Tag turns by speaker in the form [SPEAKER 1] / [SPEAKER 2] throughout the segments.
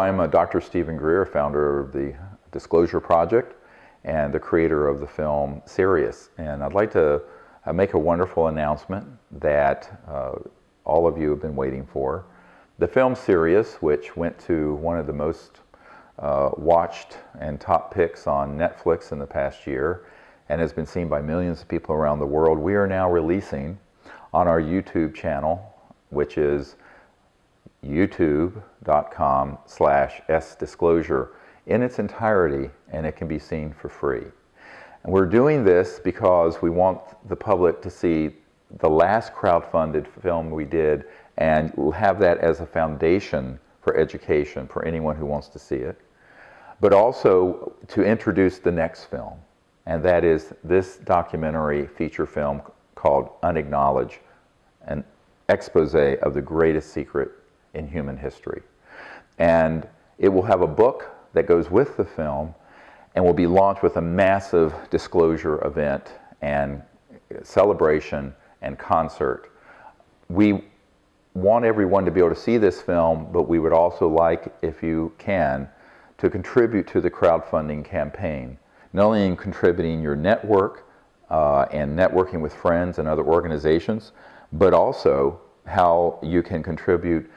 [SPEAKER 1] I'm Dr. Stephen Greer, founder of the Disclosure Project and the creator of the film Sirius. And I'd like to make a wonderful announcement that all of you have been waiting for. The film Sirius, which went to one of the most watched and top picks on Netflix in the past year and has been seen by millions of people around the world, we are now releasing on our YouTube channel, which is youtube.com/sdisclosure in its entirety, and it can be seen for free. And we're doing this because we want the public to see the last crowdfunded film we did, and we'll have that as a foundation for education for anyone who wants to see it, but also to introduce the next film, and that is this documentary feature film called Unacknowledged, an expose of the greatest secret in human history. And it will have a book that goes with the film and will be launched with a massive disclosure event and celebration and concert. We want everyone to be able to see this film, but we would also like, if you can, to contribute to the crowdfunding campaign. Not only in contributing your network and networking with friends and other organizations, but also how you can contribute,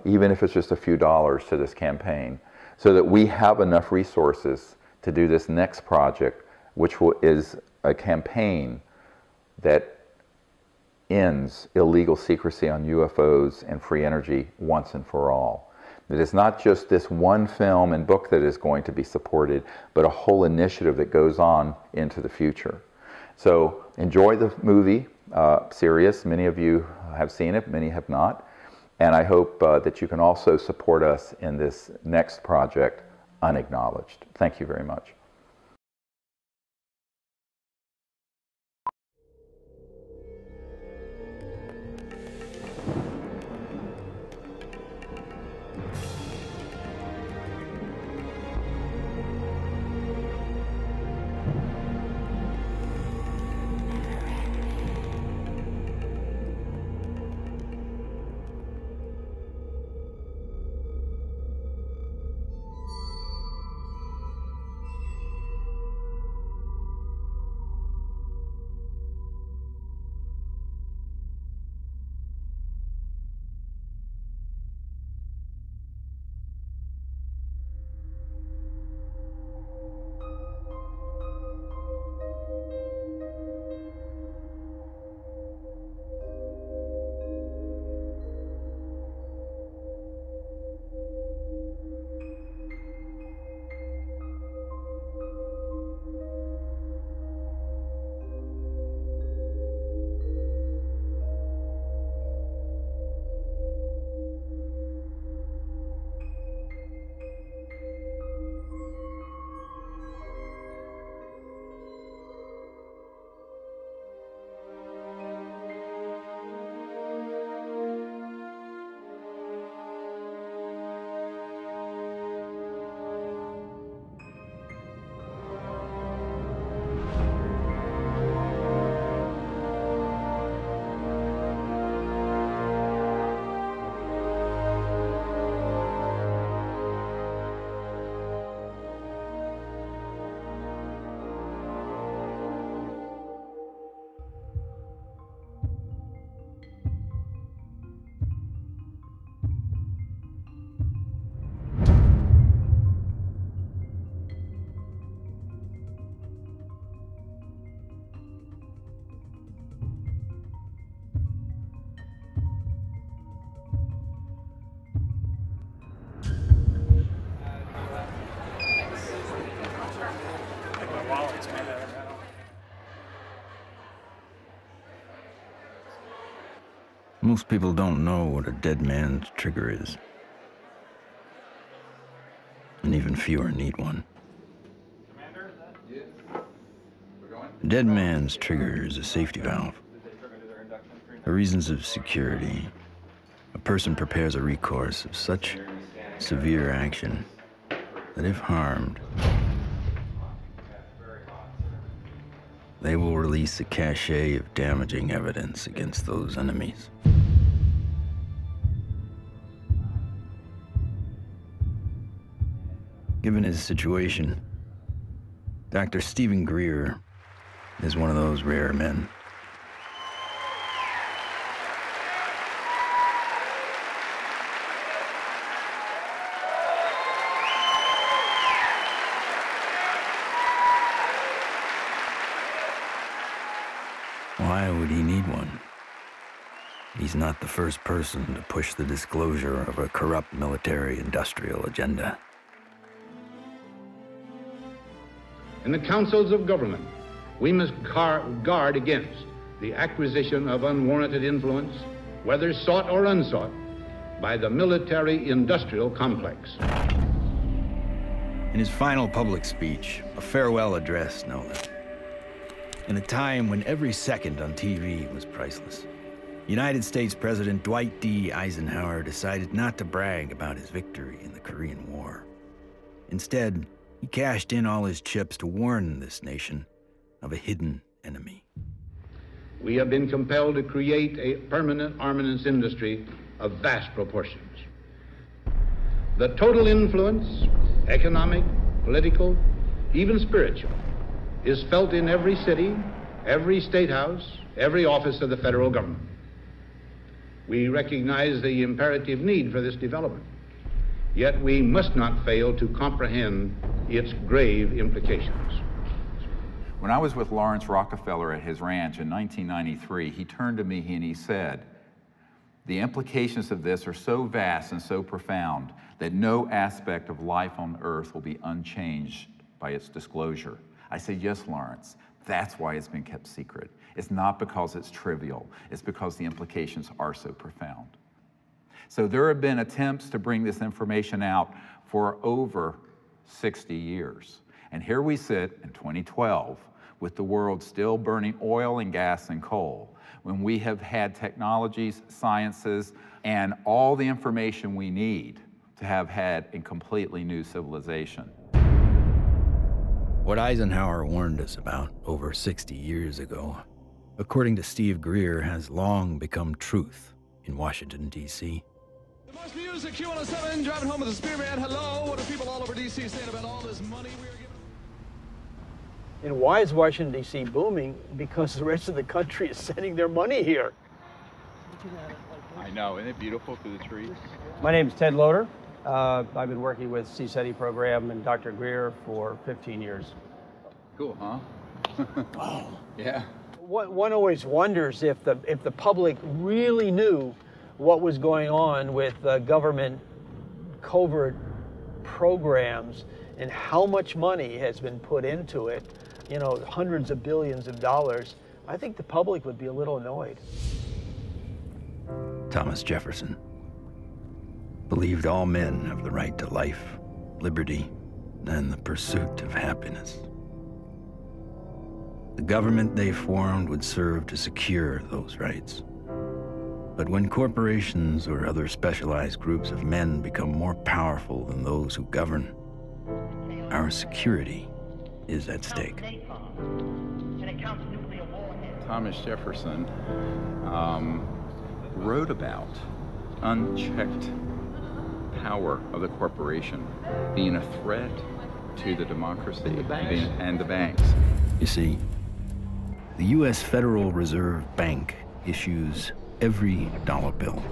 [SPEAKER 1] even if it's just a few dollars, to this campaign, so that we have enough resources to do this next project, which is a campaign that ends illegal secrecy on UFOs and free energy once and for all. It is not just this one film and book that is going to be supported, but a whole initiative that goes on into the future. So enjoy the movie, Sirius. Many of you have seen it, many have not. And I hope that you can also support us in this next project, Unacknowledged. Thank you very much.
[SPEAKER 2] Most people don't know what a dead man's trigger is. And even fewer need one. A dead man's trigger is a safety valve. For reasons of security, a person prepares a recourse of such severe action that if harmed, they will release a cache of damaging evidence against those enemies. Given his situation, Dr. Stephen Greer is one of those rare men. Why would he need one? He's not the first person to push the disclosure of a corrupt military-industrial agenda.
[SPEAKER 3] In the councils of government, we must guard against the acquisition of unwarranted influence, whether sought or unsought, by the military-industrial complex.
[SPEAKER 2] In his final public speech, a farewell address noted, in a time when every second on TV was priceless, United States President Dwight D. Eisenhower decided not to brag about his victory in the Korean War. Instead, he cashed in all his chips to warn this nation of a hidden enemy.
[SPEAKER 3] We have been compelled to create a permanent armaments industry of vast proportions. The total influence, economic, political, even spiritual, is felt in every city, every state house, every office of the federal government. We recognize the imperative need for this development, yet we must not fail to comprehend its grave implications.
[SPEAKER 1] When I was with Lawrence Rockefeller at his ranch in 1993, he turned to me and he said, "The implications of this are so vast and so profound that no aspect of life on Earth will be unchanged by its disclosure." I said, "Yes, Lawrence, that's why it's been kept secret. It's not because it's trivial, it's because the implications are so profound." So there have been attempts to bring this information out for over 60 years. And here we sit in 2012 with the world still burning oil and gas and coal, when we have had technologies, sciences, and all the information we need to have had a completely new civilization.
[SPEAKER 2] What Eisenhower warned us about over 60 years ago, according to Steve Greer, has long become truth in Washington, D.C.
[SPEAKER 4] The most music, Q107, driving home with the Spearman. Hello, what are people all over D.C. saying about all this money we are giving?
[SPEAKER 5] And why is Washington, D.C. booming? Because the rest of the country is sending their money here.
[SPEAKER 6] I know, isn't it beautiful through the trees?
[SPEAKER 5] My name is Ted Loader. I've been working with CSETI program and Dr. Greer for 15 years.
[SPEAKER 6] Cool, huh?
[SPEAKER 5] Wow.
[SPEAKER 6] Yeah.
[SPEAKER 5] One always wonders if the public really knew what was going on with government covert programs and how much money has been put into it, you know, hundreds of billions of dollars. I think the public would be a little annoyed.
[SPEAKER 2] Thomas Jefferson believed all men have the right to life, liberty, and the pursuit of happiness. The government they formed would serve to secure those rights. But when corporations or other specialized groups of men become more powerful than those who govern, our security is at stake.
[SPEAKER 6] Thomas Jefferson wrote about unchecked power of the corporation being a threat to the democracy and the banks.
[SPEAKER 2] You see, the U.S. Federal Reserve Bank issues every dollar bill,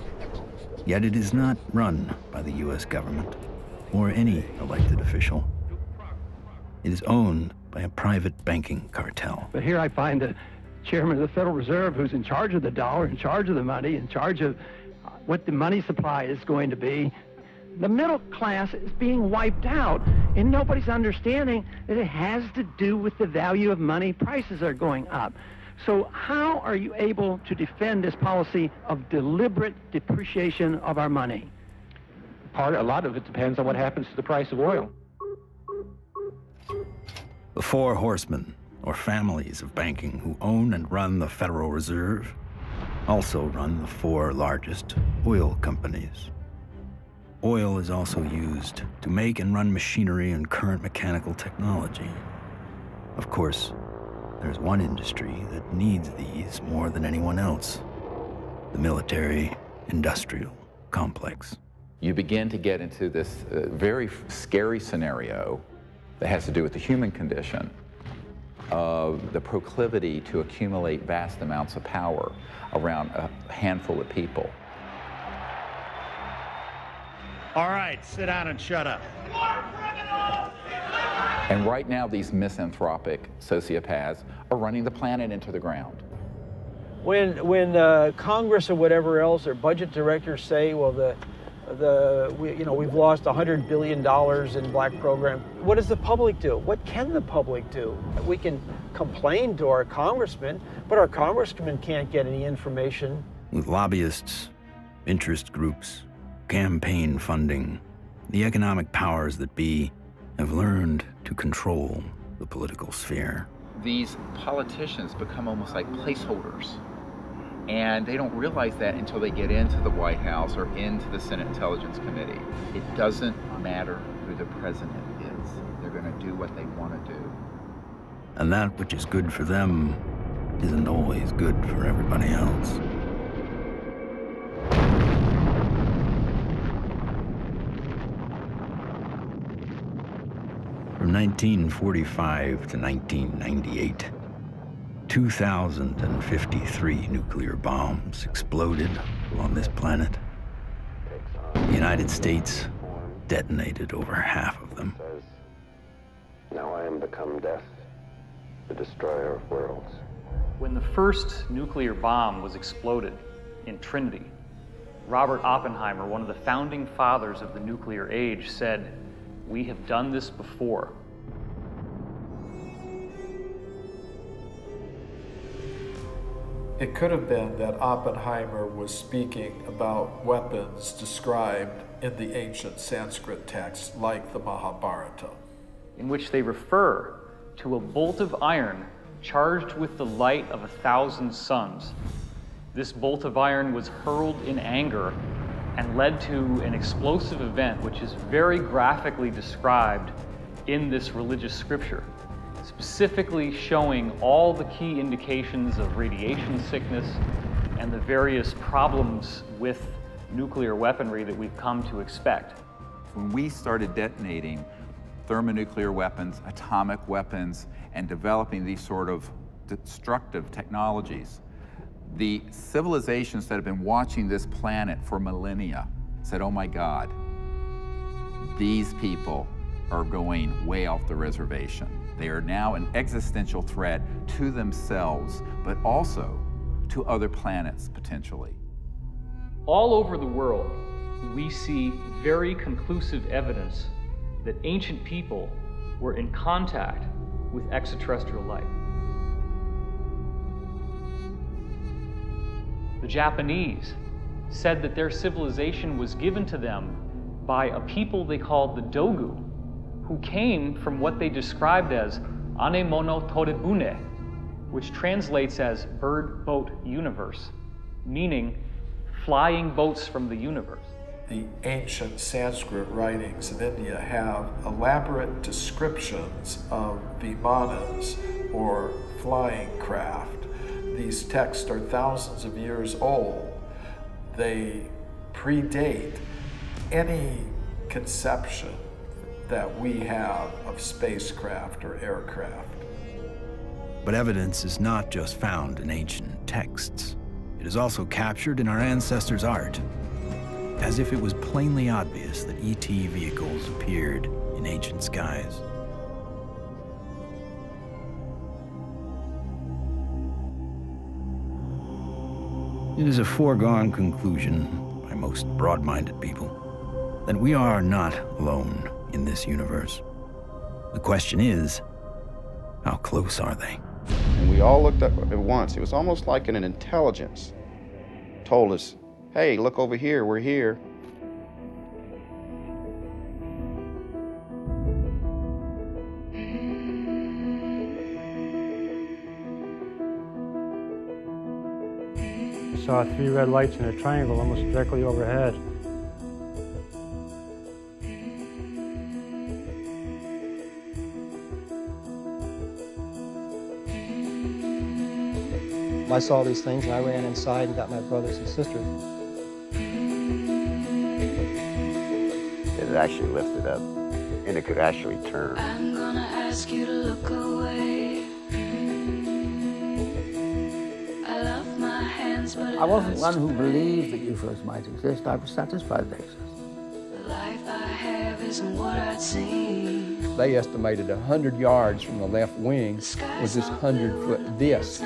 [SPEAKER 2] yet it is not run by the U.S. government or any elected official. It is owned by a private banking cartel.
[SPEAKER 7] But here I find the chairman of the Federal Reserve, who's in charge of the dollar, in charge of the money, in charge of what the money supply is going to be. The middle class is being wiped out, and nobody's understanding that it has to do with the value of money. Prices are going up. So how are you able to defend this policy of deliberate depreciation of our money?
[SPEAKER 8] A lot of it depends on what happens to the price of oil.
[SPEAKER 2] The four horsemen, or families of banking who own and run the Federal Reserve, also run the four largest oil companies. Oil is also used to make and run machinery and current mechanical technology. Of course, there's one industry that needs these more than anyone else: the military-industrial complex.
[SPEAKER 1] you begin to get into this very scary scenario that has to do with the human condition of the proclivity to accumulate vast amounts of power around a handful of people.
[SPEAKER 9] All right, sit down and shut up.
[SPEAKER 1] And right now, these misanthropic sociopaths are running the planet into the ground.
[SPEAKER 5] When Congress or whatever else or budget directors say, well, we've lost $100 billion in black program, what does the public do? What can the public do? We can complain to our congressmen, but our congressmen can't get any information.
[SPEAKER 2] With lobbyists, interest groups, campaign funding, the economic powers that be have learned to control the political sphere.
[SPEAKER 6] These politicians become almost like placeholders. And they don't realize that until they get into the White House or into the Senate Intelligence Committee. It doesn't matter who the president is. They're going to do what they want to do.
[SPEAKER 2] And that which is good for them isn't always good for everybody else. From 1945 to 1998, 2,053 nuclear bombs exploded on this planet. The United States detonated over half of them.
[SPEAKER 10] Now I am become death, the destroyer of worlds.
[SPEAKER 11] When the first nuclear bomb was exploded in Trinity, Robert Oppenheimer, one of the founding fathers of the nuclear age, said, "We have done this before."
[SPEAKER 12] It could have been that Oppenheimer was speaking about weapons described in the ancient Sanskrit texts like the Mahabharata,
[SPEAKER 11] in which they refer to a bolt of iron charged with the light of 1,000 suns. This bolt of iron was hurled in anger and led to an explosive event which is very graphically described in this religious scripture, specifically showing all the key indications of radiation sickness and the various problems with nuclear weaponry that we've come to expect.
[SPEAKER 6] When we started detonating thermonuclear weapons, atomic weapons, and developing these sort of destructive technologies, the civilizations that have been watching this planet for millennia said, oh my God, these people are going way off the reservation. They are now an existential threat to themselves, but also to other planets potentially.
[SPEAKER 11] All over the world, we see very conclusive evidence that ancient people were in contact with extraterrestrial life. The Japanese said that their civilization was given to them by a people they called the Dogu, who came from what they described as Anemono Torebune, which translates as bird boat universe, meaning flying boats from the universe.
[SPEAKER 12] The ancient Sanskrit writings in India have elaborate descriptions of vimanas, or flying craft. These texts are thousands of years old. They predate any conception that we have of spacecraft or aircraft.
[SPEAKER 2] But evidence is not just found in ancient texts. It is also captured in our ancestors' art, as if it was plainly obvious that ET vehicles appeared in ancient skies. It is a foregone conclusion by most broad-minded people that we are not alone in this universe. The question is, how close are they?
[SPEAKER 10] And we all looked up at once. It was almost like an intelligence told us, hey, look over here, we're here.
[SPEAKER 13] I saw 3 red lights in a triangle almost directly overhead.
[SPEAKER 14] I saw these things and I ran inside and got my brothers and sisters. it actually lifted up, and it could actually turn.
[SPEAKER 15] I'm gonna ask you to look away. I love my hands, but
[SPEAKER 16] I wasn't one who believed that UFOs might exist. I was satisfied they exist.
[SPEAKER 15] the life I have isn't what I'd seen.
[SPEAKER 17] They estimated 100 yards from the left wing was this 100-foot disc.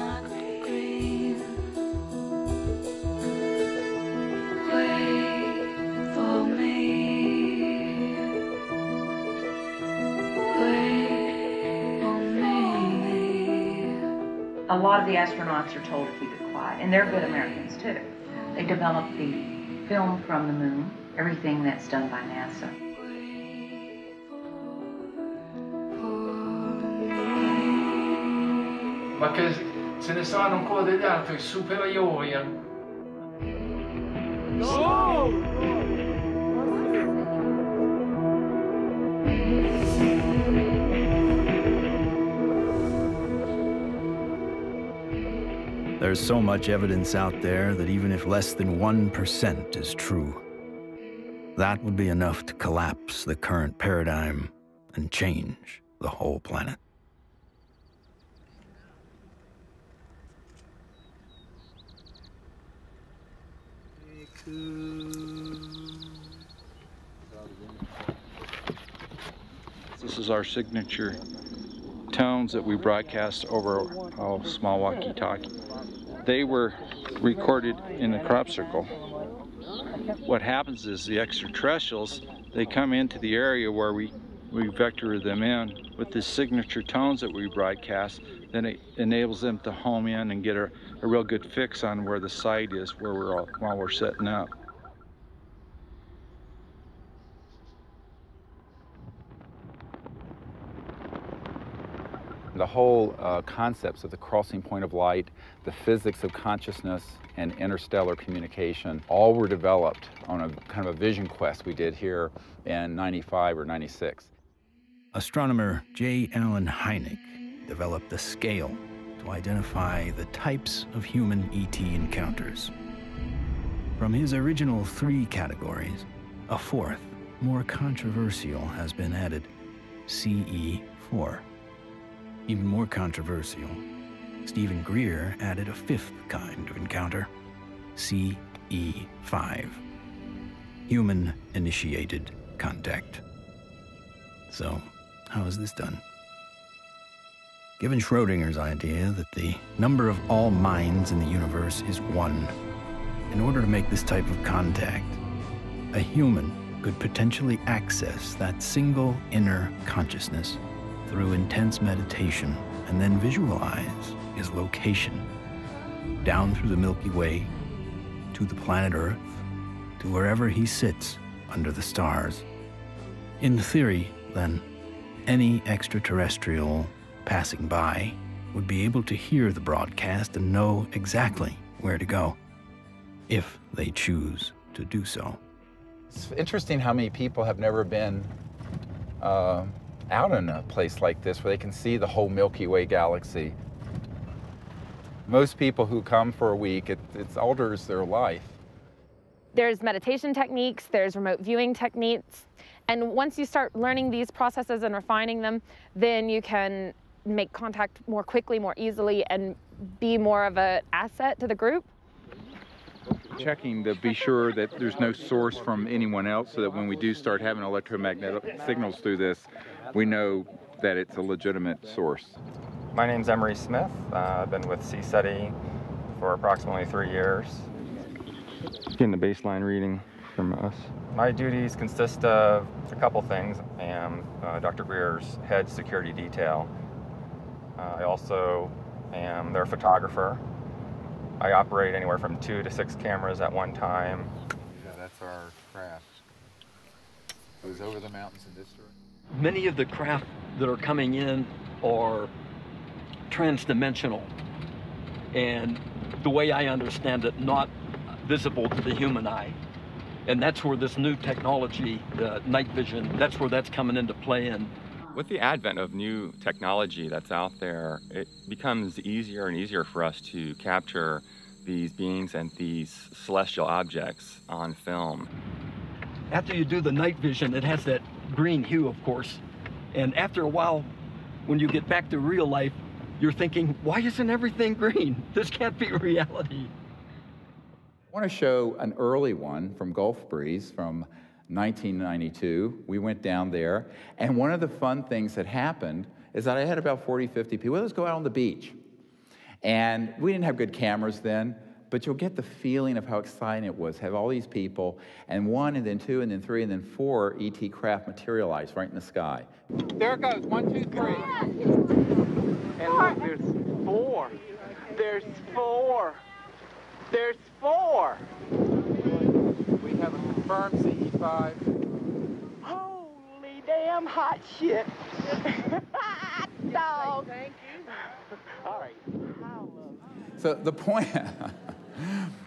[SPEAKER 18] A lot of the astronauts are told to keep it quiet, and they're good Americans too. They develop the film from the moon, everything that's done by NASA.
[SPEAKER 19] Ma che se ne sanno ancora degli altri superiori.
[SPEAKER 2] There's so much evidence out there that even if less than 1% is true, that would be enough to collapse the current paradigm and change the whole planet.
[SPEAKER 20] This is our signature tones that we broadcast over a small walkie-talkie. They were recorded in the crop circle. What happens is the extraterrestrials, they come into the area where we vector them in with the signature tones that we broadcast. Then it enables them to home in and get a real good fix on where the site is while we're setting up.
[SPEAKER 6] The whole concepts of the crossing point of light, the physics of consciousness, and interstellar communication all were developed on a kind of a vision quest we did here in '95 or '96.
[SPEAKER 2] Astronomer J. Allen Hynek developed a scale to identify the types of human ET encounters. From his original 3 categories, a 4th, more controversial, has been added, CE4. Even more controversial, Stephen Greer added a 5th kind of encounter, CE5, human-initiated contact. So, how is this done? Given Schrodinger's idea that the number of all minds in the universe is 1, in order to make this type of contact, a human could potentially access that single inner consciousness through intense meditation and then visualize his location down through the Milky Way to the planet Earth to wherever he sits under the stars. In theory, then, any extraterrestrial passing by would be able to hear the broadcast and know exactly where to go, if they choose to do so.
[SPEAKER 6] It's interesting how many people have never been out in a place like this where they can see the whole Milky Way galaxy. Most people who come for a week, it alters their life.
[SPEAKER 21] There's meditation techniques, there's remote viewing techniques, and once you start learning these processes and refining them, then you can make contact more quickly, more easily, and be more of an asset to the group.
[SPEAKER 6] Checking to be sure that there's no source from anyone else, so that when we do start having electromagnetic signals through this, we know that it's a legitimate source.
[SPEAKER 22] My name's Emery Smith. I've been with CSETI for approximately 3 years.
[SPEAKER 20] Getting the baseline reading from us.
[SPEAKER 22] My duties consist of a couple things. I am Dr. Greer's head security detail. I also am their photographer. I operate anywhere from 2 to 6 cameras at one time.
[SPEAKER 6] Yeah, that's our craft. It was over the mountains in this direction.
[SPEAKER 23] Many of the craft that are coming in are transdimensional, and the way I understand it, not visible to the human eye. And that's where this new technology, night vision, that's where that's coming into play. And
[SPEAKER 22] with the advent of new technology that's out there, it becomes easier and easier for us to capture these beings and these celestial objects on film.
[SPEAKER 23] after you do the night vision, it has that green hue, of course. And after a while, when you get back to real life, you're thinking, why isn't everything green? This can't be reality.
[SPEAKER 6] I want to show an early one from Gulf Breeze from 1992. We went down there, and one of the fun things that happened is that I had about 40, 50 people. Let's go out on the beach. And we didn't have good cameras then, but you'll get the feeling of how exciting it was. Have all these people, and 1, and then 2, and then 3, and then 4 ET craft materialize right in the sky.
[SPEAKER 3] There it goes, 1, 2, 3. And look, there's 4. There's 4. There's 4. We have a confirmed CE5. Holy damn hot shit. Dog. Thank you. All right.
[SPEAKER 6] So the point,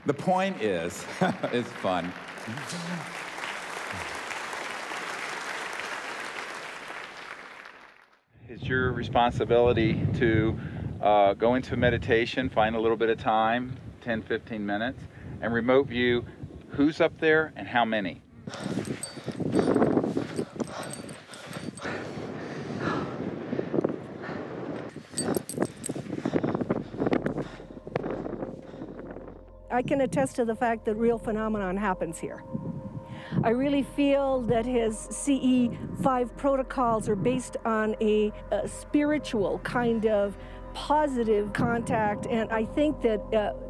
[SPEAKER 6] the point is, it's fun. It's your responsibility to go into meditation, find a little bit of time, 10, 15 minutes, and remote view who's up there and how many.
[SPEAKER 4] I can attest to the fact that real phenomenon happens here. I really feel that his CE5 protocols are based on a spiritual kind of positive contact, and I think that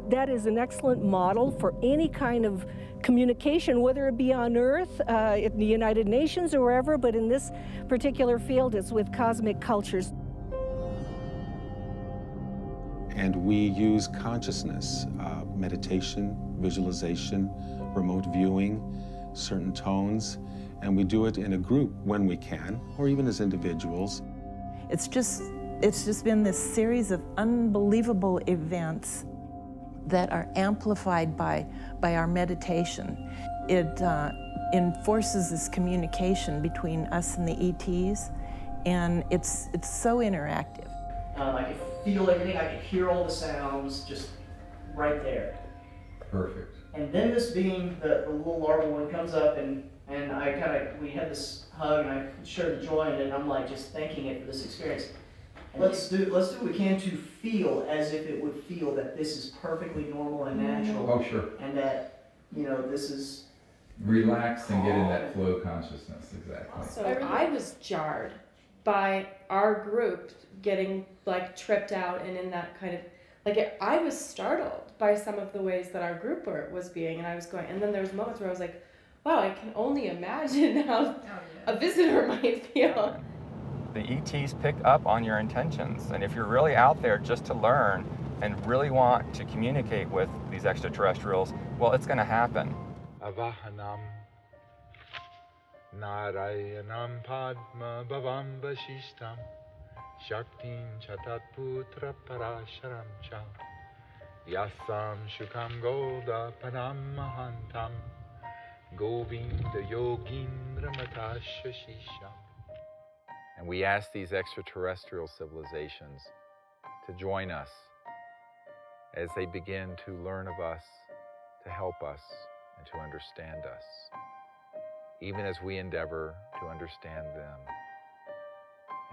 [SPEAKER 4] that is an excellent model for any kind of communication, whether it be on Earth, in the United Nations or wherever, but in this particular field it's with cosmic cultures.
[SPEAKER 7] And we use consciousness, meditation, visualization, remote viewing, certain tones, and we do it in a group when we can, or even as individuals.
[SPEAKER 24] It's just been this series of unbelievable events that are amplified by our meditation. It enforces this communication between us and the ETs, and it's so interactive.
[SPEAKER 25] I could feel everything, I could hear all the sounds just right there.
[SPEAKER 6] Perfect.
[SPEAKER 25] And then this being the little larval one comes up, and we had this hug, and I shared the joy in it, and I'm like just thanking it for this experience. Let's do what we can to feel as if it would feel that this is perfectly normal and natural.
[SPEAKER 6] Oh, sure.
[SPEAKER 25] And that, this is...
[SPEAKER 6] Relax and get in that flow consciousness, exactly.
[SPEAKER 26] So I was jarred by our group getting tripped out and in that kind of, I was startled by some of the ways that our group was being, and I was going, and then there was moments where I was like, wow, I can only imagine how a visitor might feel.
[SPEAKER 22] The ETs pick up on your intentions, and if you're really out there just to learn and really want to communicate with these extraterrestrials, well, it's going to happen.
[SPEAKER 27] Avahanam Narayanam Padma Bhavam Vashishtam Shaktim Chatat Putra Parasharam Cha Yasam Shukam Golda Param Mahantam Govinda Yogindra Matashashisham.
[SPEAKER 6] And we ask these extraterrestrial civilizations to join us as they begin to learn of us, to help us, and to understand us, even as we endeavor to understand them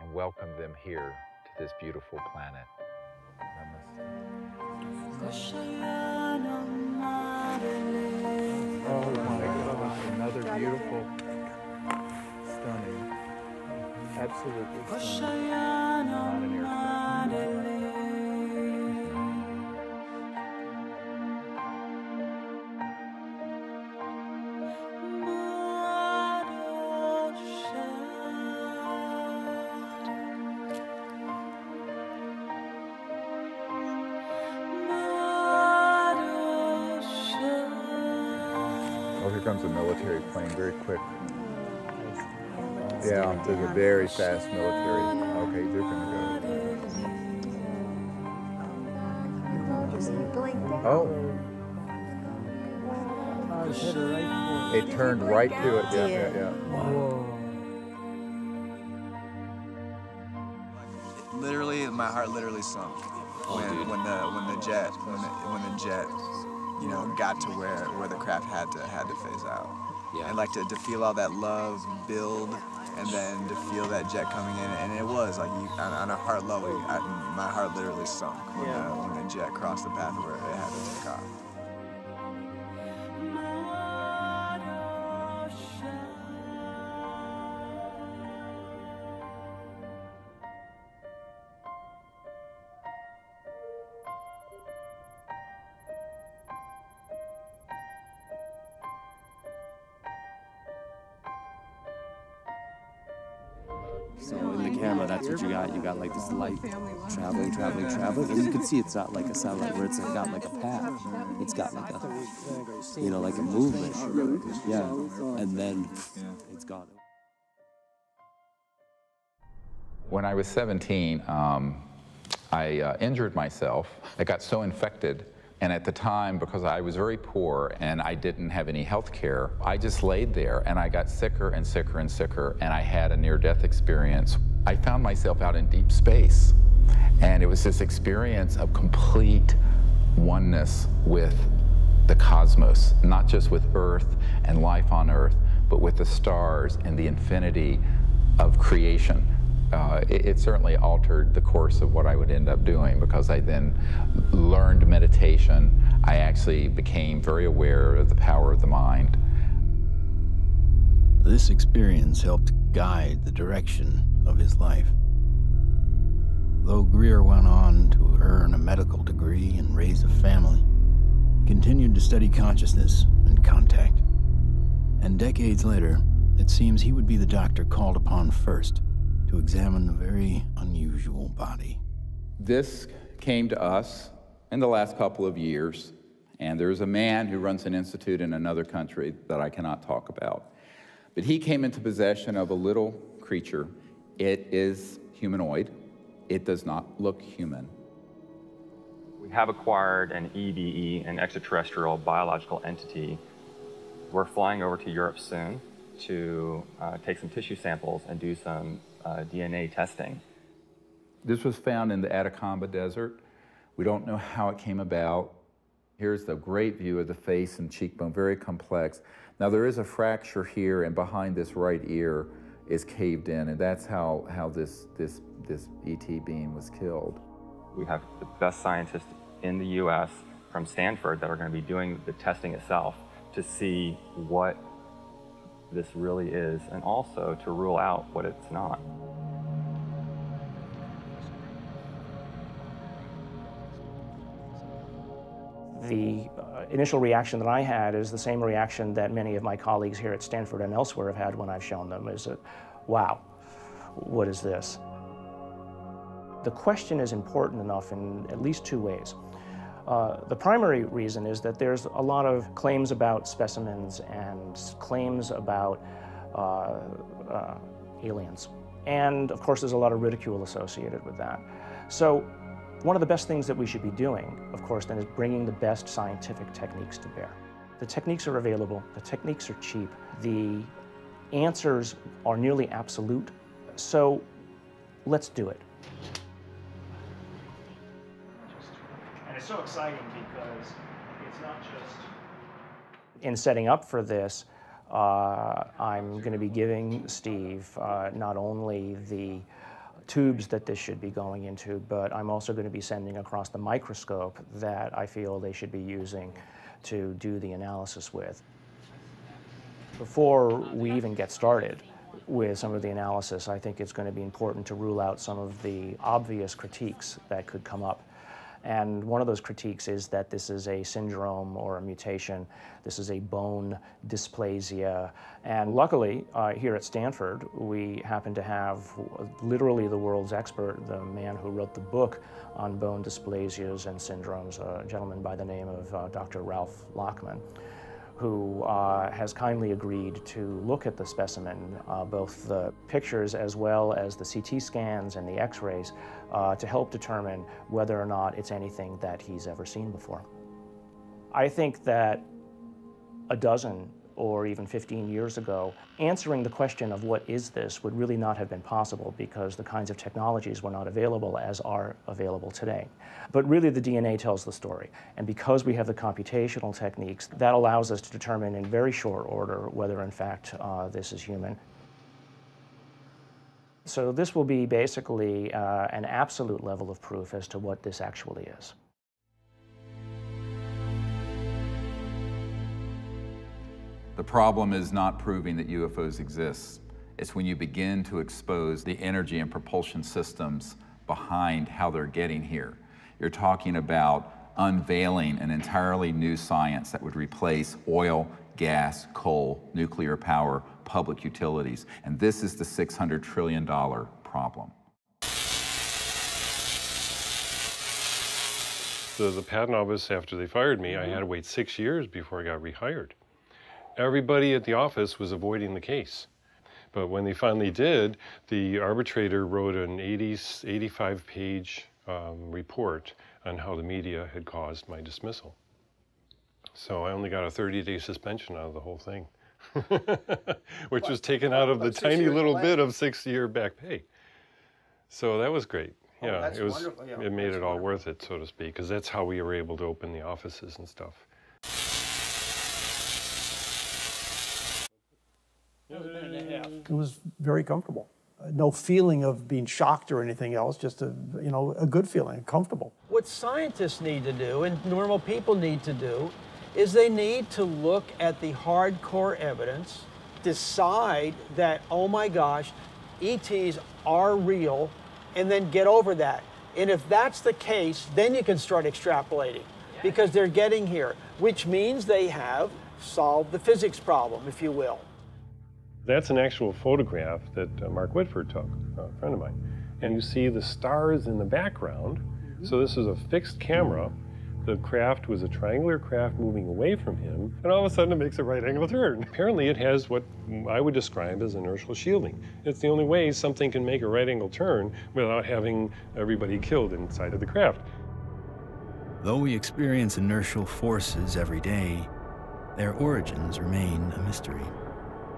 [SPEAKER 6] and welcome them here to this beautiful planet. Namaste.
[SPEAKER 1] Oh my gosh, another beautiful, stunning, absolutely stunning. Not an airplane. Oh, here comes a military plane very quick. Yeah, there's a very fast military. Okay, they're gonna go. Oh. It turned right to it. Yeah.
[SPEAKER 28] Whoa. Literally, my heart literally sunk when the jet got to where the craft had to phase out.
[SPEAKER 5] and like to feel all that love build, and then to feel that jet coming in, and it was like on a heart level, my heart literally sunk when the jet crossed the path where it had to take off.
[SPEAKER 8] So in the camera, that's what you got. You got like this light traveling, and you can see it's not like a satellite where it's got like a path. It's got like a, like a movement. Yeah, and then it's gone.
[SPEAKER 6] When I was 17, I injured myself. I got so infected. And at the time, because I was very poor and I didn't have any health care, I just laid there and I got sicker and sicker and sicker, and I had a near-death experience. I found myself out in deep space, and it was this experience of complete oneness with the cosmos, not just with Earth and life on Earth, but with the stars and the infinity of creation. It certainly altered the course of what I would end up doing, because I then learned meditation. I actually became very aware of the power of the mind.
[SPEAKER 2] This experience helped guide the direction of his life. Though Greer went on to earn a medical degree and raise a family, he continued to study consciousness and contact. And decades later, it seems he would be the doctor called upon first to examine a very unusual body.
[SPEAKER 6] This came to us in the last couple of years, and there's a man who runs an institute in another country that I cannot talk about. But he came into possession of a little creature. It is humanoid. It does not look human.
[SPEAKER 22] We have acquired an EBE, an extraterrestrial biological entity. We're flying over to Europe soon to take some tissue samples and do some DNA testing.
[SPEAKER 6] This was found in the Atacama Desert. We don't know how it came about. Here's the great view of the face and cheekbone, very complex. Now there is a fracture here, and behind this right ear is caved in, and that's how this ET being was killed.
[SPEAKER 22] We have the best scientists in the US from Stanford that are going to be doing the testing itself to see what this really is, and also to rule out what it's not.
[SPEAKER 9] The initial reaction that I had is the same reaction that many of my colleagues here at Stanford and elsewhere have had when I've shown them, is that, wow, what is this? The question is important enough in at least two ways. The primary reason is that there's a lot of claims about specimens and claims about aliens. And of course, there's a lot of ridicule associated with that. So one of the best things that we should be doing, of course, then is bringing the best scientific techniques to bear. The techniques are available, the techniques are cheap, the answers are nearly absolute, so let's do it. And it's so exciting because it's not just... In setting up for this, I'm going to be giving Steve not only the tubes that this should be going into, but I'm also going to be sending across the microscope that I feel they should be using to do the analysis with. Before we even get started with some of the analysis, I think it's going to be important to rule out some of the obvious critiques that could come up. And one of those critiques is that this is a syndrome or a mutation. This is a bone dysplasia. And luckily, here at Stanford, we happen to have literally the world's expert, the man who wrote the book on bone dysplasias and syndromes, a gentleman by the name of Dr. Ralph Lachman, who has kindly agreed to look at the specimen, both the pictures as well as the CT scans and the x-rays, to help determine whether or not it's anything that he's ever seen before. I think that a dozen or even 15 years ago, answering the question of what is this would really not have been possible because the kinds of technologies were not available as are available today. But really the DNA tells the story. And because we have the computational techniques, that allows us to determine in very short order whether in fact this is human. So this will be basically an absolute level of proof as to what this actually is.
[SPEAKER 6] The problem is not proving that UFOs exist. It's when you begin to expose the energy and propulsion systems behind how they're getting here. You're talking about unveiling an entirely new science that would replace oil, gas, coal, nuclear power, public utilities. And this is the $600 trillion problem.
[SPEAKER 10] The patent office, after they fired me, I had to wait 6 years before I got rehired. Everybody at the office was avoiding the case. But when they finally did, the arbitrator wrote an 85-page report on how the media had caused my dismissal. So I only got a 30-day suspension out of the whole thing, which was taken out of the tiny little bit of 6-year back pay. So that was great. Yeah, it was. Yeah, it made it all worth it, so to speak, because that's how we were able to open the offices and stuff.
[SPEAKER 11] It was very comfortable. No feeling of being shocked or anything else, just a good feeling, comfortable.
[SPEAKER 12] What scientists need to do, and normal people need to do, is they need to look at the hardcore evidence, decide that, oh my gosh, ETs are real, and then get over that. And if that's the case, then you can start extrapolating, because they're getting here, which means they have solved the physics problem, if you will.
[SPEAKER 10] That's an actual photograph that Mark Whitford took, a friend of mine. And you see the stars in the background. So this is a fixed camera. The craft was a triangular craft moving away from him, and all of a sudden it makes a right angle turn. Apparently it has what I would describe as inertial shielding. It's the only way something can make a right angle turn without having everybody killed inside of the craft.
[SPEAKER 2] Though we experience inertial forces every day, their origins remain a mystery.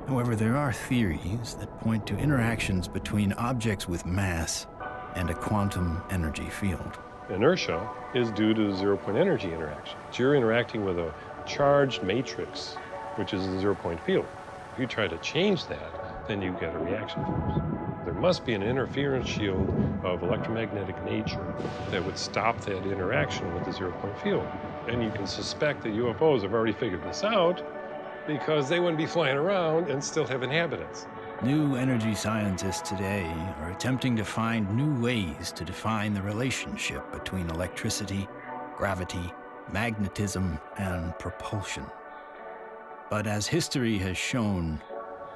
[SPEAKER 2] However, there are theories that point to interactions between objects with mass and a quantum energy field.
[SPEAKER 10] Inertia is due to the zero-point energy interaction. So you're interacting with a charged matrix, which is a zero-point field. If you try to change that, then you get a reaction force. There must be an interference shield of electromagnetic nature that would stop that interaction with the zero-point field. And you can suspect that UFOs have already figured this out, because they wouldn't be flying around and still have inhabitants.
[SPEAKER 2] New energy scientists today are attempting to find new ways to define the relationship between electricity, gravity, magnetism, and propulsion. But as history has shown,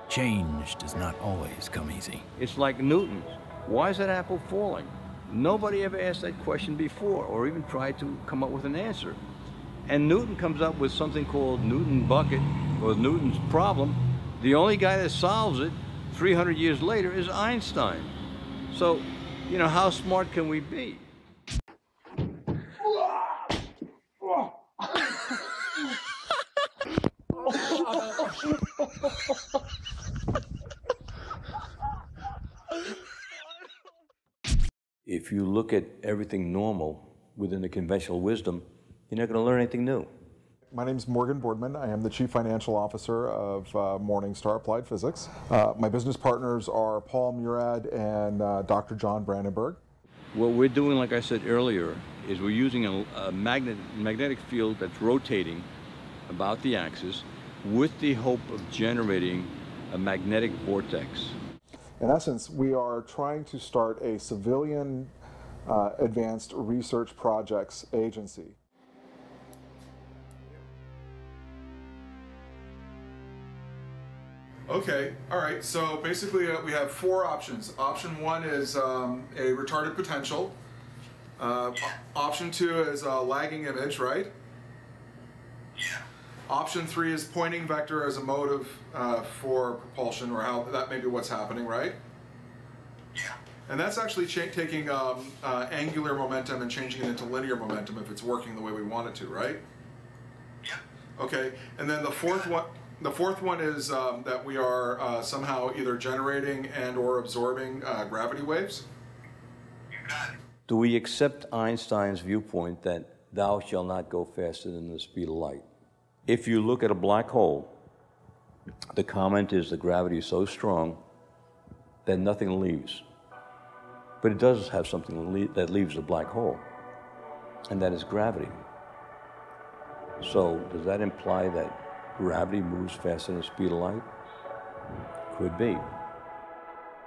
[SPEAKER 2] change does not always come easy.
[SPEAKER 13] It's like Newton. Why is that apple falling? Nobody ever asked that question before or even tried to come up with an answer. And Newton comes up with something called Newton bucket, or Newton's problem. The only guy that solves it 300 years later is Einstein. So, how smart can we be? If you look at everything normal within the conventional wisdom, you're not going to learn anything new.
[SPEAKER 14] My name is Morgan Boardman. I am the Chief Financial Officer of Morningstar Applied Physics. My business partners are Paul Murad and Dr. John Brandenburg.
[SPEAKER 13] What we're doing, like I said earlier, is we're using a magnetic field that's rotating about the axis with the hope of generating a magnetic vortex.
[SPEAKER 14] In essence, we are trying to start a civilian advanced research projects agency.
[SPEAKER 15] Okay, all right, so basically we have 4 options. Option 1 is a retarded potential. Option 2 is a lagging image, right? Yeah. Option 3 is pointing vector as a motive for propulsion, or how that may be what's happening, right? Yeah. And that's actually taking angular momentum and changing it into linear momentum if it's working the way we want it to, right? Yeah. Okay, and then the fourth one. The fourth one is that we are somehow either generating and or absorbing gravity waves.
[SPEAKER 13] Do we accept Einstein's viewpoint that thou shalt not go faster than the speed of light? If you look at a black hole, the comment is the gravity is so strong that nothing leaves. But it does have something that leaves the black hole, and that is gravity. So does that imply that gravity moves faster than the speed of light? Could be.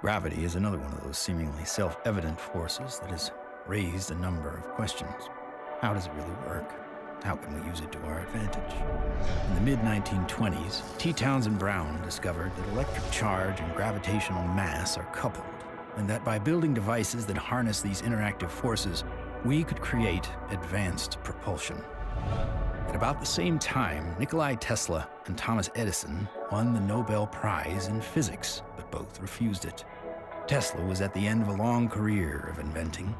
[SPEAKER 2] Gravity is another one of those seemingly self-evident forces that has raised a number of questions. How does it really work? How can we use it to our advantage? In the mid-1920s, T. Townsend Brown discovered that electric charge and gravitational mass are coupled, and that by building devices that harness these interactive forces, we could create advanced propulsion. At about the same time, Nikola Tesla and Thomas Edison won the Nobel Prize in physics, but both refused it. Tesla was at the end of a long career of inventing.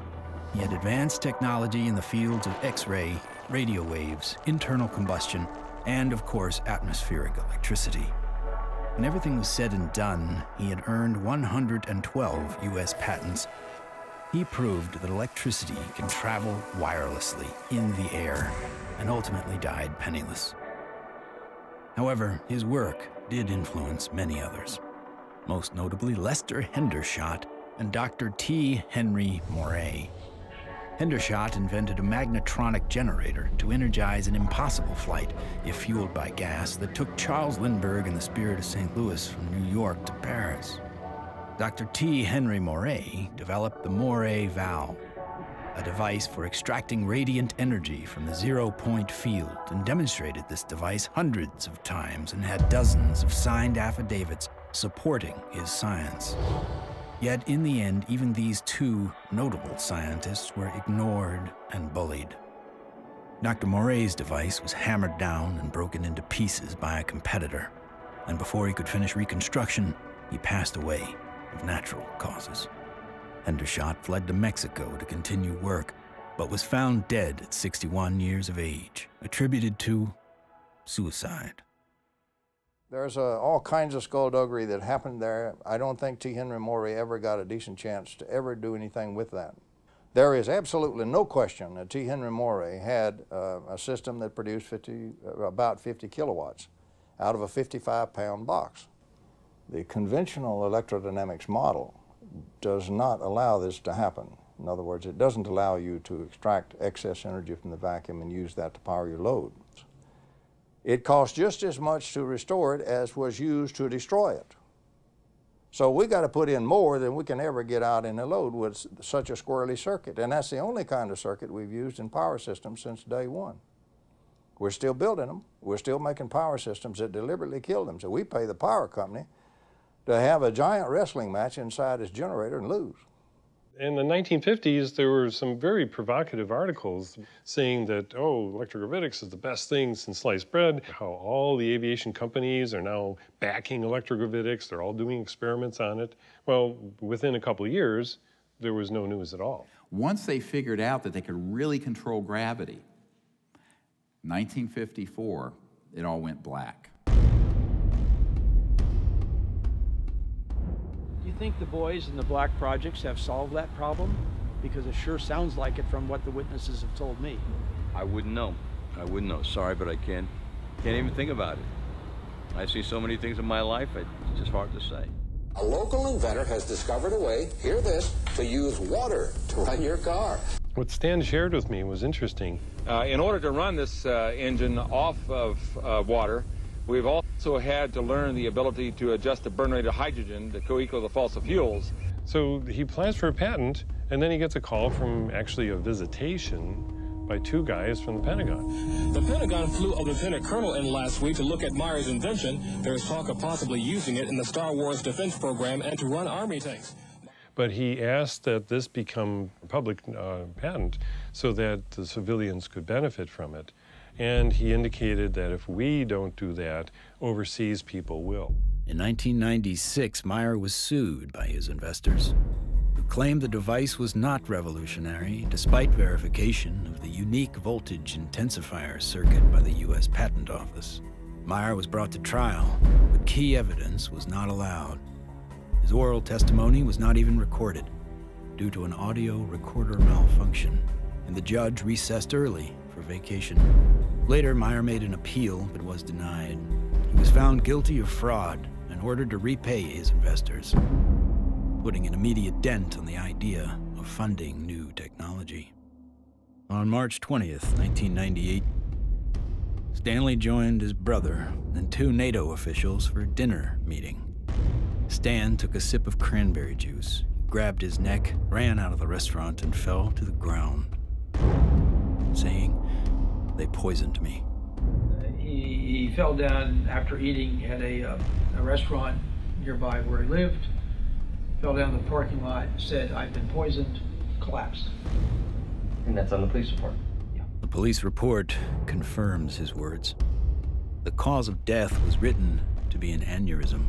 [SPEAKER 2] He had advanced technology in the fields of X-ray, radio waves, internal combustion, and, of course, atmospheric electricity. When everything was said and done, he had earned 112 U.S. patents. He proved that electricity can travel wirelessly in the air, and ultimately died penniless. However, his work did influence many others, most notably Lester Hendershot and Dr. T. Henry Moray. Hendershot invented a magnetronic generator to energize an impossible flight, if fueled by gas, that took Charles Lindbergh and the Spirit of St. Louis from New York to Paris. Dr. T. Henry Moray developed the Moray valve, a device for extracting radiant energy from the zero-point field, and demonstrated this device hundreds of times and had dozens of signed affidavits supporting his science. Yet in the end, even these two notable scientists were ignored and bullied. Dr. Moray's device was hammered down and broken into pieces by a competitor, and before he could finish reconstruction, he passed away of natural causes. Hendershot fled to Mexico to continue work, but was found dead at 61 years of age, attributed to suicide.
[SPEAKER 3] There's all kinds of skullduggery that happened there. I don't think T. Henry Moray ever got a decent chance to ever do anything with that. There is absolutely no question that T. Henry Moray had a system that produced about 50 kilowatts out of a 55-pound box. The conventional electrodynamics model does not allow this to happen. In other words, it doesn't allow you to extract excess energy from the vacuum and use that to power your load. It costs just as much to restore it as was used to destroy it. So we got to put in more than we can ever get out in a load with such a squirrely circuit. And that's the only kind of circuit we've used in power systems since day one. We're still building them. We're still making power systems that deliberately kill them. So we pay the power company to have a giant wrestling match inside his generator and lose.
[SPEAKER 10] In the 1950s, there were some very provocative articles saying that, oh, electrogravitics is the best thing since sliced bread, how all the aviation companies are now backing electrogravitics, they're all doing experiments on it. Well, within a couple of years, there was no news at all.
[SPEAKER 6] Once they figured out that they could really control gravity, 1954, it all went black.
[SPEAKER 12] Do you think the boys in the black projects have solved that problem? Because it sure sounds like it from what the witnesses have told me.
[SPEAKER 13] I wouldn't know. I wouldn't know. Sorry, but I can't even think about it. I see so many things in my life, it's just hard to say.
[SPEAKER 16] A local inventor has discovered a way, hear this, to use water to run your car.
[SPEAKER 10] What Stan shared with me was interesting.
[SPEAKER 17] In order to run this engine off of water, we've also had to learn the ability to adjust the burn rate of hydrogen to co-equal the fossil fuels.
[SPEAKER 10] So he applies for a patent, and then he gets a call from actually a visitation by two guys from the Pentagon.
[SPEAKER 18] The Pentagon flew a lieutenant colonel in last week to look at Meyer's invention. There's talk of possibly using it in the Star Wars defense program and to run Army tanks.
[SPEAKER 10] But he asked that this become a public patent so that the civilians could benefit from it. And he indicated that if we don't do that, overseas people will.
[SPEAKER 2] In 1996, Meyer was sued by his investors, who claimed the device was not revolutionary, despite verification of the unique voltage intensifier circuit by the U.S. Patent Office. Meyer was brought to trial, but key evidence was not allowed. His oral testimony was not even recorded due to an audio recorder malfunction, and the judge recessed early for vacation. Later, Meyer made an appeal but was denied. He was found guilty of fraud and ordered to repay his investors, putting an immediate dent on the idea of funding new technology. On March 20th, 1998, Stanley joined his brother and 2 NATO officials for a dinner meeting. Stan took a sip of cranberry juice, grabbed his neck, ran out of the restaurant, and fell to the ground, saying, "They poisoned me."
[SPEAKER 12] He fell down after eating at a restaurant nearby where he lived, fell down the parking lot, said, "I've been poisoned," collapsed.
[SPEAKER 4] And that's on the police report?
[SPEAKER 2] The police report confirms his words. The cause of death was written to be an aneurysm,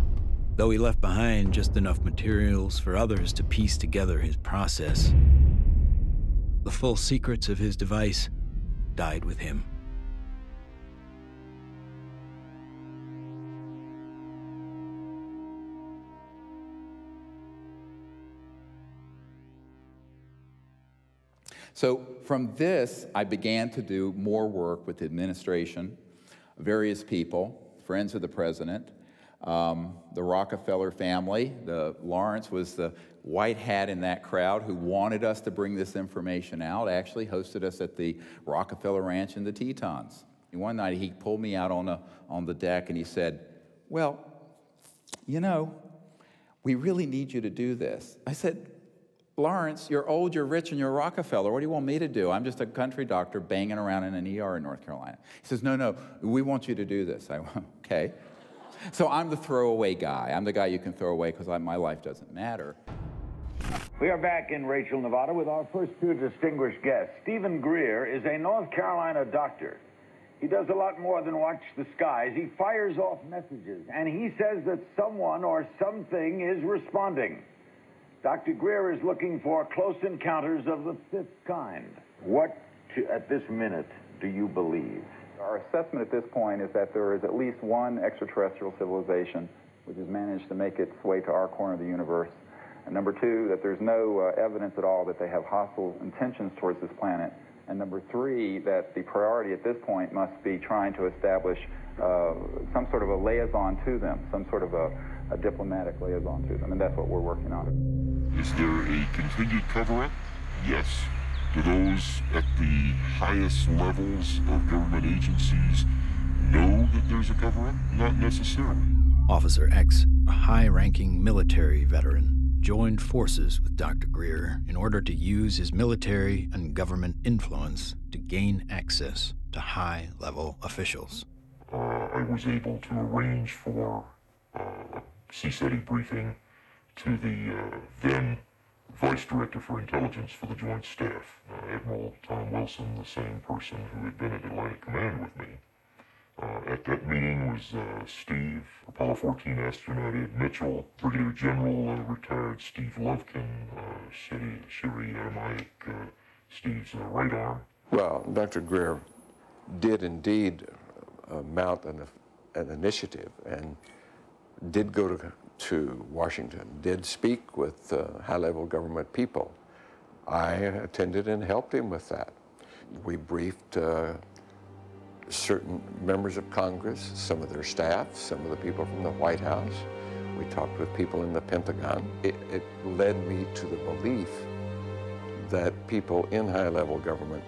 [SPEAKER 2] though he left behind just enough materials for others to piece together his process. The full secrets of his device died with him.
[SPEAKER 6] So from this, I began to do more work with the administration, various people, friends of the president, the Rockefeller family. Lawrence was the white hat in that crowd who wanted us to bring this information out, actually hosted us at the Rockefeller Ranch in the Tetons. And one night he pulled me out on the deck and he said, "Well, you know, we really need you to do this." I said, "Lawrence, you're old, you're rich, and you're Rockefeller. What do you want me to do? I'm just a country doctor banging around in an ER in North Carolina." He says, "No, we want you to do this." I went, "Okay." So I'm the throwaway guy. I'm the guy you can throw away because my life doesn't matter.
[SPEAKER 7] We are back in Rachel, Nevada with our first 2 distinguished guests. Stephen Greer is a North Carolina doctor. He does a lot more than watch the skies. He fires off messages, and he says that someone or something is responding. Dr. Greer is looking for close encounters of the 5th kind. What, at this minute, do you believe?
[SPEAKER 6] Our assessment at this point is that there is at least one extraterrestrial civilization which has managed to make its way to our corner of the universe. And number 2, that there's no evidence at all that they have hostile intentions towards this planet. And number 3, that the priority at this point must be trying to establish some sort of a liaison to them, some sort of a diplomatic liaison to them, and that's what we're working on.
[SPEAKER 19] Is there a continued cover-up? Yes. Do those at the highest levels of government agencies know that there's a cover-up? Not necessarily.
[SPEAKER 2] Officer X, a high-ranking military veteran, joined forces with Dr. Greer in order to use his military and government influence to gain access to high-level officials.
[SPEAKER 19] I was able to arrange for a CSETI briefing to the then Vice Director for Intelligence for the Joint Staff, Admiral Tom Wilson, the same person who had been at Atlantic Command with me. At that meeting was Steve, Apollo 14 astronaut Ed Mitchell, Brigadier General retired Steve Lovkin, Siri Aramaic, Steve's right arm.
[SPEAKER 20] Well, Dr. Greer did indeed mount an initiative and did go to Washington, did speak with high-level government people. I attended and helped him with that. We briefed certain members of Congress, some of their staff, some of the people from the White House. We talked with people in the Pentagon. It led me to the belief that people in high-level government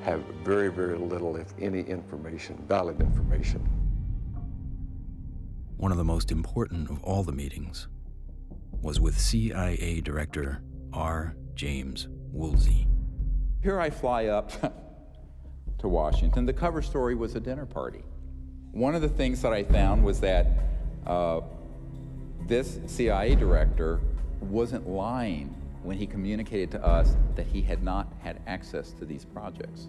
[SPEAKER 20] have very, very little, if any, information, valid information.
[SPEAKER 2] One of the most important of all the meetings was with CIA Director R. James Woolsey.
[SPEAKER 6] Here I fly up to Washington. The cover story was a dinner party. One of the things that I found was that this CIA director wasn't lying when he communicated to us that he had not had access to these projects.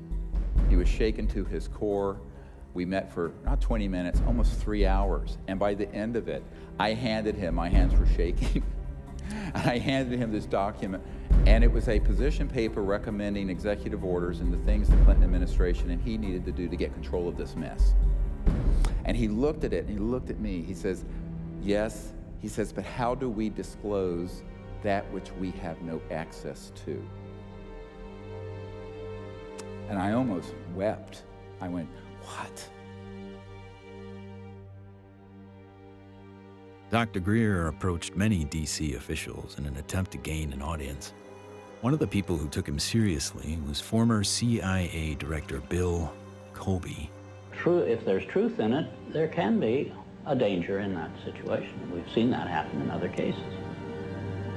[SPEAKER 6] He was shaken to his core. We met for not 20 minutes, almost 3 hours. And by the end of it, I handed him, my hands were shaking, I handed him this document, and it was a position paper recommending executive orders and the things the Clinton administration and he needed to do to get control of this mess. And he looked at it, and he looked at me. He says, yes, he says, but how do we disclose that which we have no access to? And I almost wept. I went, what?
[SPEAKER 2] Dr. Greer approached many D.C. officials in an attempt to gain an audience. One of the people who took him seriously was former CIA Director Bill Colby.
[SPEAKER 1] If there's truth in it, there can be a danger in that situation. We've seen that happen in other cases.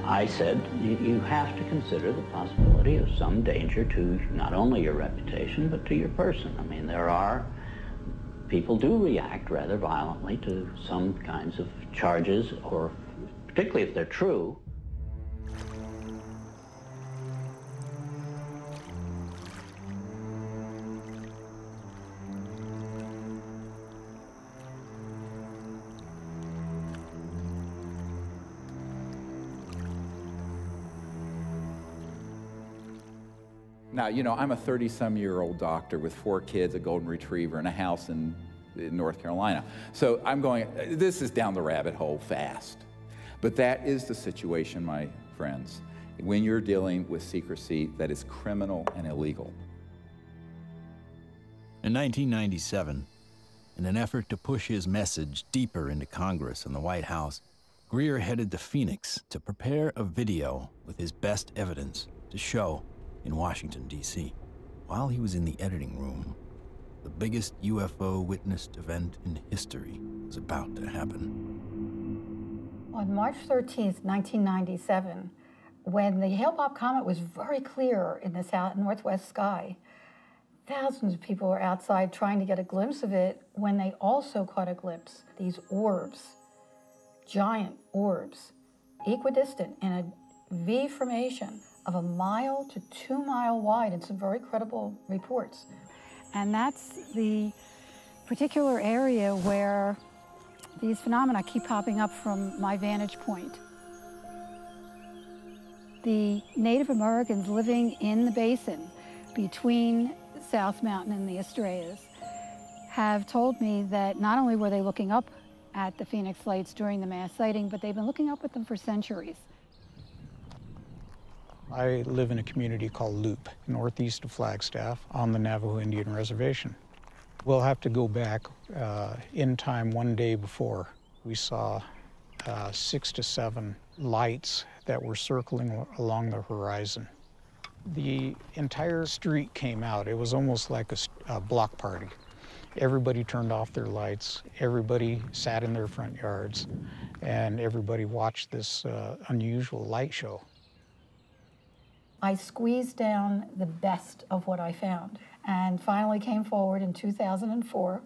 [SPEAKER 1] I said, you have to consider the possibility of some danger to not only your reputation, but to your person. I mean, people do react rather violently to some kinds of charges, or particularly if they're true.
[SPEAKER 6] Now, you know, I'm a 30-some-year-old doctor with 4 kids, a golden retriever, and a house in North Carolina. So I'm going, this is down the rabbit hole fast. But that is the situation, my friends, when you're dealing with secrecy that is criminal and illegal.
[SPEAKER 2] In 1997, in an effort to push his message deeper into Congress and the White House, Greer headed to Phoenix to prepare a video with his best evidence to show in Washington, D.C. While he was in the editing room, the biggest UFO witnessed event in history was about to happen.
[SPEAKER 21] On March 13th, 1997, when the Hale-Bopp comet was very clear in the northwest sky, thousands of people were outside trying to get a glimpse of it when they also caught a glimpse. These orbs, giant orbs, equidistant in a V formation of 1 mile to 2 mile wide in some very credible reports.
[SPEAKER 23] And that's the particular area where these phenomena keep popping up from my vantage point. The Native Americans living in the basin between South Mountain and the Estrellas have told me that not only were they looking up at the Phoenix Lights during the mass sighting, but they've been looking up at them for centuries.
[SPEAKER 24] I live in a community called Loop, northeast of Flagstaff, on the Navajo Indian Reservation. We'll have to go back in time one day before. We saw 6 to 7 lights that were circling along the horizon. The entire street came out. It was almost like a block party. Everybody turned off their lights, everybody sat in their front yards, and everybody watched this unusual light show.
[SPEAKER 21] I squeezed down the best of what I found and finally came forward in 2004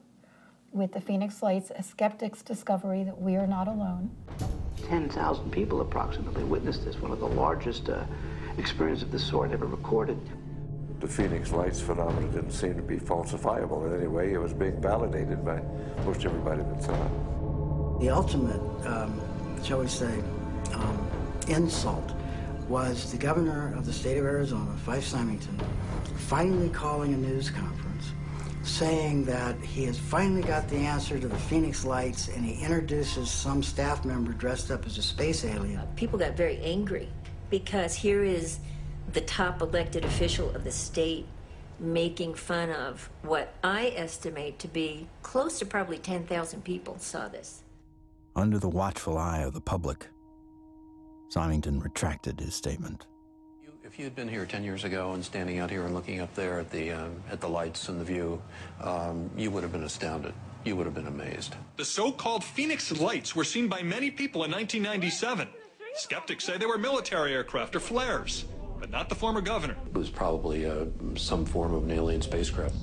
[SPEAKER 21] with the Phoenix Lights, a skeptic's discovery that we are not alone.
[SPEAKER 1] 10,000 people approximately witnessed this, one of the largest experiences of this sort ever recorded.
[SPEAKER 20] The Phoenix Lights phenomenon didn't seem to be falsifiable in any way. It was being validated by most everybody that saw it.
[SPEAKER 25] The ultimate, shall we say, insult was the governor of the state of Arizona, Fife Symington, finally calling a news conference saying that he has finally got the answer to the Phoenix Lights, and he introduces some staff member dressed up as a space alien.
[SPEAKER 26] People got very angry because here is the top elected official of the state making fun of what I estimate to be close to probably 10,000 people saw this.
[SPEAKER 2] Under the watchful eye of the public, Symington retracted his statement.
[SPEAKER 27] If you had been here 10 years ago and standing out here and looking up there at the lights and the view, you would have been astounded. You would have been amazed.
[SPEAKER 28] The so-called Phoenix Lights were seen by many people in 1997. Skeptics say they were military aircraft or flares, but not the former governor.
[SPEAKER 27] It was probably some form of an alien spacecraft.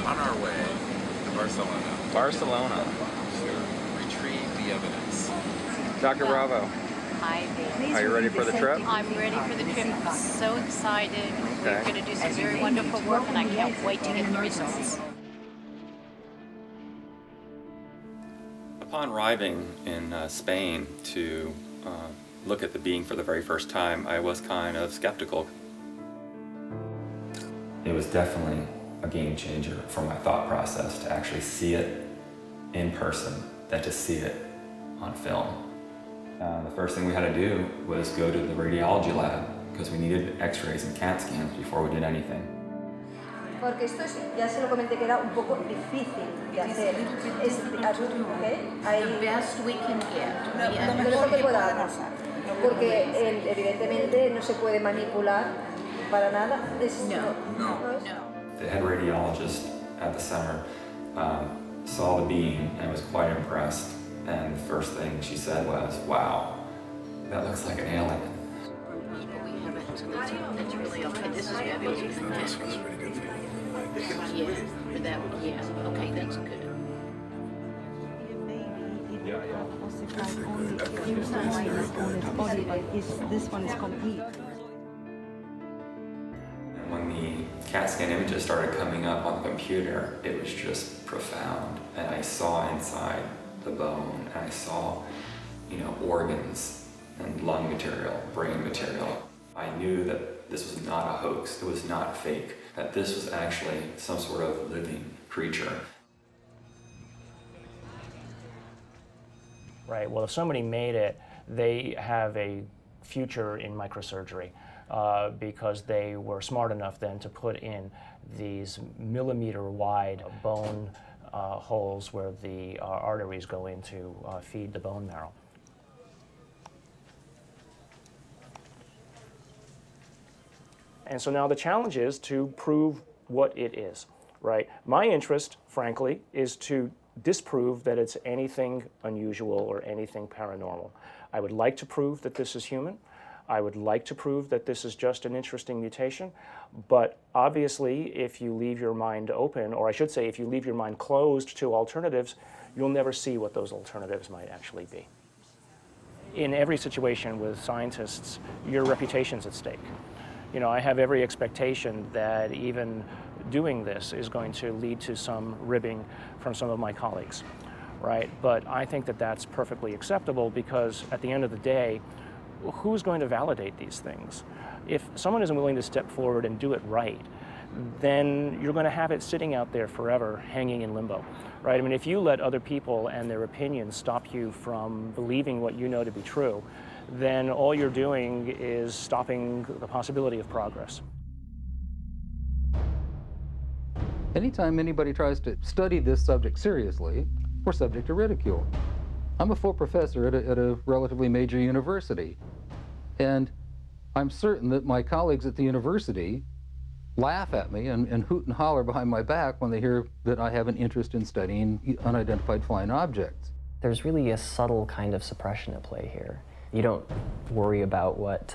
[SPEAKER 6] On our way to Barcelona.
[SPEAKER 22] Barcelona.
[SPEAKER 6] To retrieve the evidence.
[SPEAKER 22] Dr. Bravo.
[SPEAKER 29] Hi, baby.
[SPEAKER 22] Are you ready for the trip?
[SPEAKER 29] I'm ready for the trip. I'm so excited. We're going to do some very wonderful work, and I can't wait to get the results.
[SPEAKER 22] Upon arriving in Spain to look at the being for the very first time, I was kind of skeptical. It was definitely a game changer for my thought process to actually see it in person than to see it on film. The first thing we had to do was go to the radiology lab because we needed x-rays and CAT scans before we did anything.
[SPEAKER 3] Porque esto es, ya se lo comenté que era un poco difícil de hacer. Es, ¿okay?
[SPEAKER 29] The best we can get.
[SPEAKER 3] Lo mejor que podamos. Porque evidentemente no se puede manipular para nada. No.
[SPEAKER 22] The head radiologist at the center saw the being and was quite impressed. And the first thing she said was, "Wow, that looks like an alien."
[SPEAKER 29] That's really okay. This is fabulous. This one's pretty good for you. Yeah. Okay, that's good.
[SPEAKER 3] This one is complete.
[SPEAKER 22] And when the CAT scan images started coming up on the computer, it was just profound. And I saw inside the bone, and I saw, organs and lung material, brain material. I knew that this was not a hoax, it was not fake, that this was actually some sort of living creature.
[SPEAKER 5] Right, well, if somebody made it, they have a future in microsurgery because they were smart enough then to put in these millimeter-wide bone holes where the arteries go in to feed the bone marrow. And so now the challenge is to prove what it is, right? My interest, frankly, is to disprove that it's anything unusual or anything paranormal. I would like to prove that this is human. I would like to prove that this is just an interesting mutation, but obviously if you leave your mind open, or I should say if you leave your mind closed to alternatives, you'll never see what those alternatives might actually be. In every situation with scientists, your reputation's at stake. I have every expectation that even doing this is going to lead to some ribbing from some of my colleagues, right? But I think that that's perfectly acceptable because at the end of the day, who's going to validate these things? If someone isn't willing to step forward and do it right, then you're going to have it sitting out there forever, hanging in limbo, right? I mean, if you let other people and their opinions stop you from believing what you know to be true, then all you're doing is stopping the possibility of progress.
[SPEAKER 8] Anytime anybody tries to study this subject seriously, we're subject to ridicule. I'm a full professor at a relatively major university, and I'm certain that my colleagues at the university laugh at me and hoot and holler behind my back when they hear that I have an interest in studying unidentified flying objects.
[SPEAKER 4] There's really a subtle kind of suppression at play here. You don't worry about what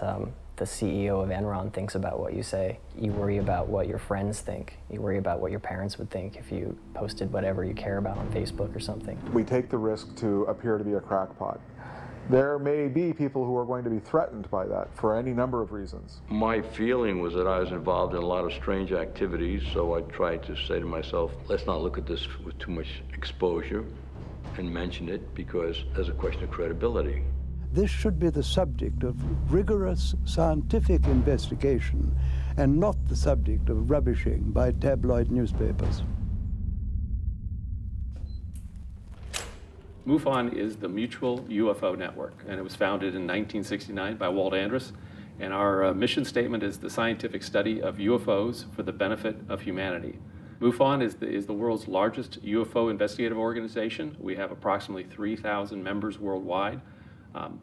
[SPEAKER 4] the CEO of Enron thinks about what you say. You worry about what your friends think. You worry about what your parents would think if you posted whatever you care about on Facebook or something.
[SPEAKER 9] We take the risk to appear to be a crackpot. There may be people who are going to be threatened by that for any number of reasons.
[SPEAKER 11] My feeling was that I was involved in a lot of strange activities, so I tried to say to myself, let's not look at this with too much exposure and mention it because there's a question of credibility.
[SPEAKER 13] This should be the subject of rigorous scientific investigation and not the subject of rubbishing by tabloid newspapers.
[SPEAKER 14] MUFON is the Mutual UFO Network, and it was founded in 1969 by Walt Andrus. And our mission statement is the scientific study of UFOs for the benefit of humanity. MUFON is the world's largest UFO investigative organization. We have approximately 3,000 members worldwide.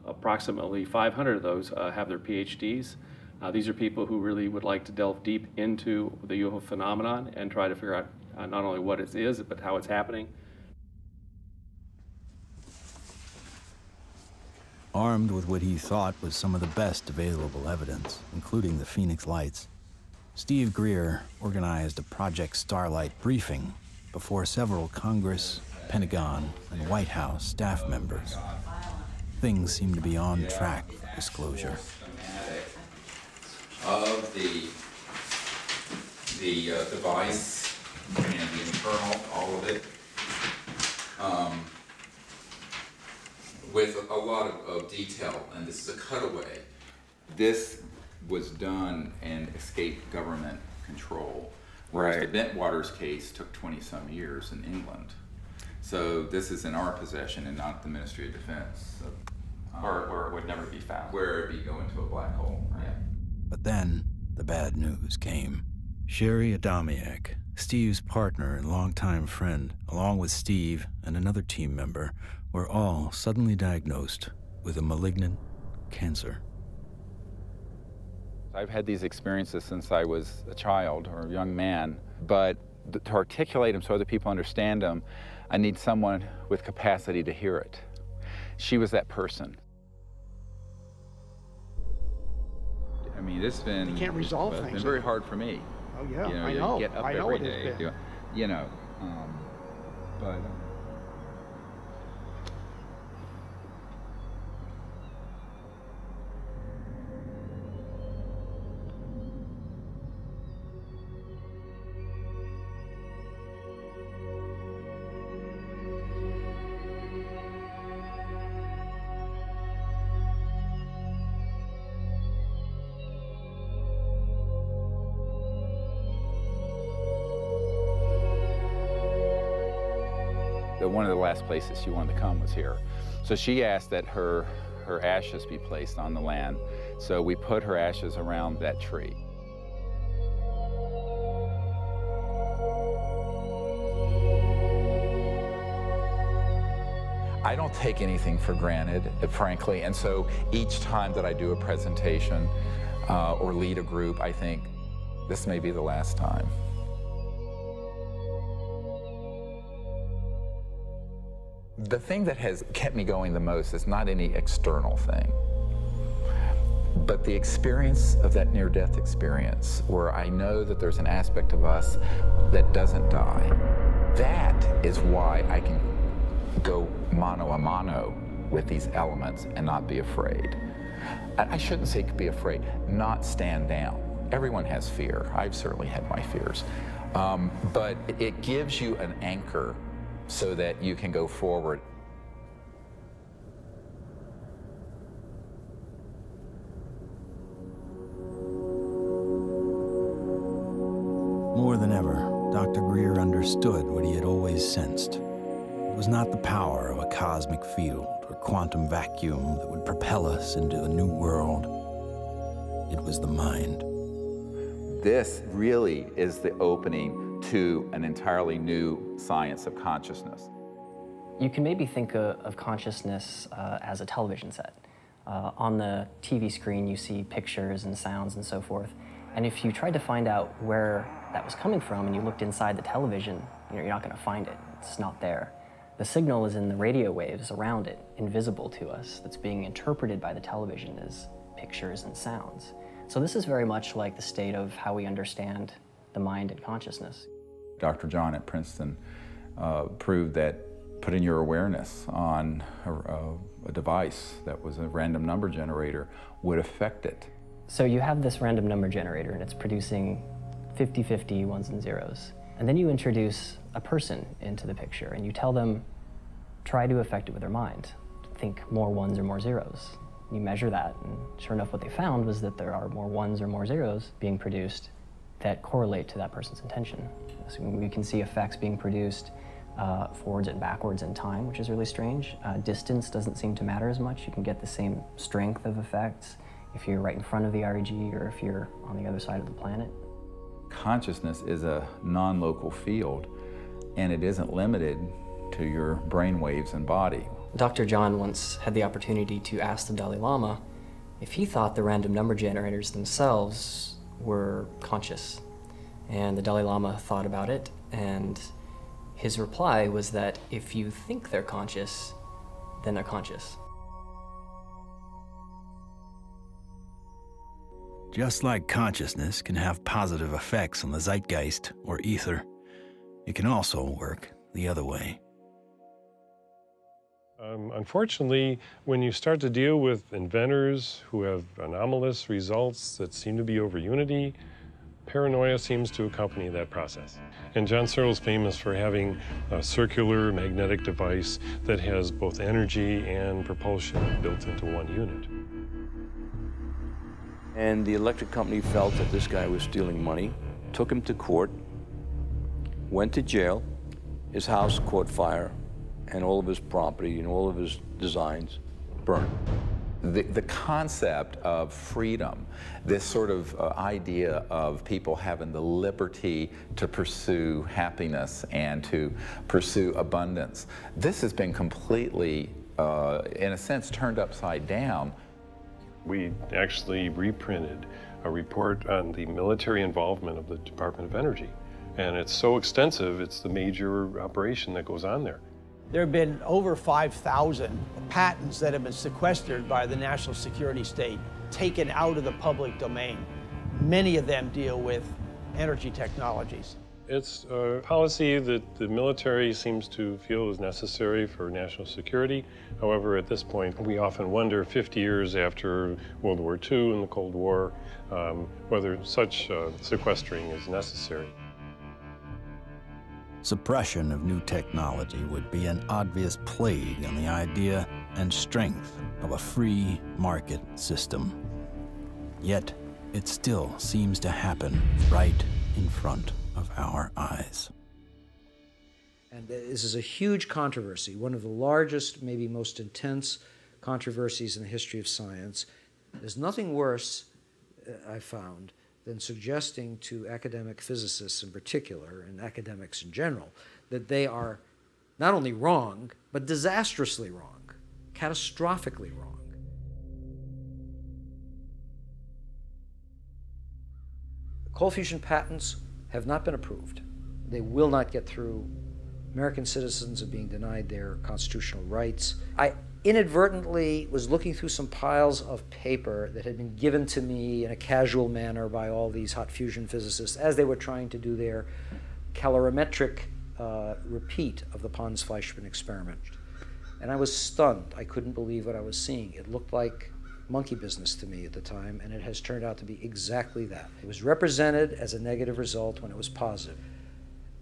[SPEAKER 14] Approximately 500 of those have their PhDs. These are people who really would like to delve deep into the UFO phenomenon and try to figure out not only what it is, but how it's happening.
[SPEAKER 2] Armed with what he thought was some of the best available evidence, including the Phoenix Lights, Steve Greer organized a Project Starlight briefing before several Congress, Pentagon, and White House staff members. Things seem to be on track for disclosure.
[SPEAKER 6] Of the device and the internal, all of it. with a lot of detail, and this is a cutaway. This was done and escaped government control, whereas the Bentwaters case took 20-some years in England. So this is in our possession and not the Ministry of Defense. So,
[SPEAKER 22] Or it would never be found.
[SPEAKER 6] Where it'd be going to a black hole. Right?
[SPEAKER 2] But then the bad news came. Sherry Adamiak, Steve's partner and longtime friend, along with Steve and another team member, were all suddenly diagnosed with a malignant cancer.
[SPEAKER 6] I've had these experiences since I was a child or a young man, but to articulate them so other people understand them, I need someone with capacity to hear it. She was that person. I mean, it's been,
[SPEAKER 7] you can't resolve
[SPEAKER 6] it's
[SPEAKER 7] things.
[SPEAKER 6] been very hard for me.
[SPEAKER 7] Oh yeah,
[SPEAKER 6] you know,
[SPEAKER 7] I
[SPEAKER 6] you
[SPEAKER 7] know.
[SPEAKER 6] get up
[SPEAKER 7] I know
[SPEAKER 6] every
[SPEAKER 7] it has
[SPEAKER 6] day,
[SPEAKER 7] been.
[SPEAKER 6] you know, but. One of the last places she wanted to come was here. So she asked that her ashes be placed on the land. So we put her ashes around that tree. I don't take anything for granted, frankly, and so each time that I do a presentation or lead a group, I think, this may be the last time. The thing that has kept me going the most is not any external thing, but the experience of that near-death experience where I know that there's an aspect of us that doesn't die. That is why I can go mano a mano with these elements and not be afraid. I shouldn't say be afraid, not stand down. Everyone has fear. I've certainly had my fears. But it gives you an anchor so that you can go forward.
[SPEAKER 2] More than ever, Dr. Greer understood what he had always sensed. It was not the power of a cosmic field or quantum vacuum that would propel us into a new world. It was the mind.
[SPEAKER 6] This really is the opening to an entirely new science of consciousness.
[SPEAKER 4] You can maybe think of consciousness as a television set. On the TV screen, you see pictures and sounds and so forth. And if you tried to find out where that was coming from and you looked inside the television, you're not going to find it. It's not there. The signal is in the radio waves around it, invisible to us, that's being interpreted by the television as pictures and sounds. So this is very much like the state of how we understand the mind and consciousness.
[SPEAKER 6] Dr. John at Princeton proved that putting your awareness on a device that was a random number generator would affect it.
[SPEAKER 4] So you have this random number generator and it's producing 50-50 ones and zeros. And then you introduce a person into the picture and you tell them, try to affect it with their mind. Think more ones or more zeros. You measure that, and sure enough what they found was that there are more ones or more zeros being produced that correlate to that person's intention. So we can see effects being produced forwards and backwards in time, which is really strange. Distance doesn't seem to matter as much. You can get the same strength of effects if you're right in front of the REG or if you're on the other side of the planet.
[SPEAKER 6] Consciousness is a non-local field, and it isn't limited to your brain waves and body.
[SPEAKER 4] Dr. John once had the opportunity to ask the Dalai Lama if he thought the random number generators themselves were conscious. And the Dalai Lama thought about it, and his reply was that if you think they're conscious, then they're conscious.
[SPEAKER 2] Just like consciousness can have positive effects on the zeitgeist or ether, it can also work the other way.
[SPEAKER 10] Unfortunately, when you start to deal with inventors who have anomalous results that seem to be over unity, Paranoia seems to accompany that process. And John Searle's famous for having a circular magnetic device that has both energy and propulsion built into one unit.
[SPEAKER 7] And the electric company felt that this guy was stealing money, took him to court, went to jail, his house caught fire, and all of his property and all of his designs burned.
[SPEAKER 6] The concept of freedom, this sort of idea of people having the liberty to pursue happiness and to pursue abundance, this has been completely, in a sense, turned upside down.
[SPEAKER 10] We actually reprinted a report on the military involvement of the Department of Energy. And it's so extensive, it's the major operation that goes on there.
[SPEAKER 12] There have been over 5,000 patents that have been sequestered by the national security state, taken out of the public domain. Many of them deal with energy technologies.
[SPEAKER 10] It's a policy that the military seems to feel is necessary for national security. However, at this point, we often wonder, 50 years after World War II and the Cold War, whether such sequestering is necessary.
[SPEAKER 2] Suppression of new technology would be an obvious plague on the idea and strength of a free market system. Yet, it still seems to happen right in front of our eyes.
[SPEAKER 15] And this is a huge controversy, one of the largest, maybe most intense controversies in the history of science. There's nothing worse, I've found, than suggesting to academic physicists in particular, and academics in general, that they are not only wrong, but disastrously wrong, catastrophically wrong. Cold fusion patents have not been approved. They will not get through. American citizens are being denied their constitutional rights. I inadvertently was looking through some piles of paper that had been given to me in a casual manner by all these hot fusion physicists as they were trying to do their calorimetric repeat of the Pons-Fleischmann experiment. And I was stunned. I couldn't believe what I was seeing. It looked like monkey business to me at the time, and it has turned out to be exactly that. It was represented as a negative result when it was positive.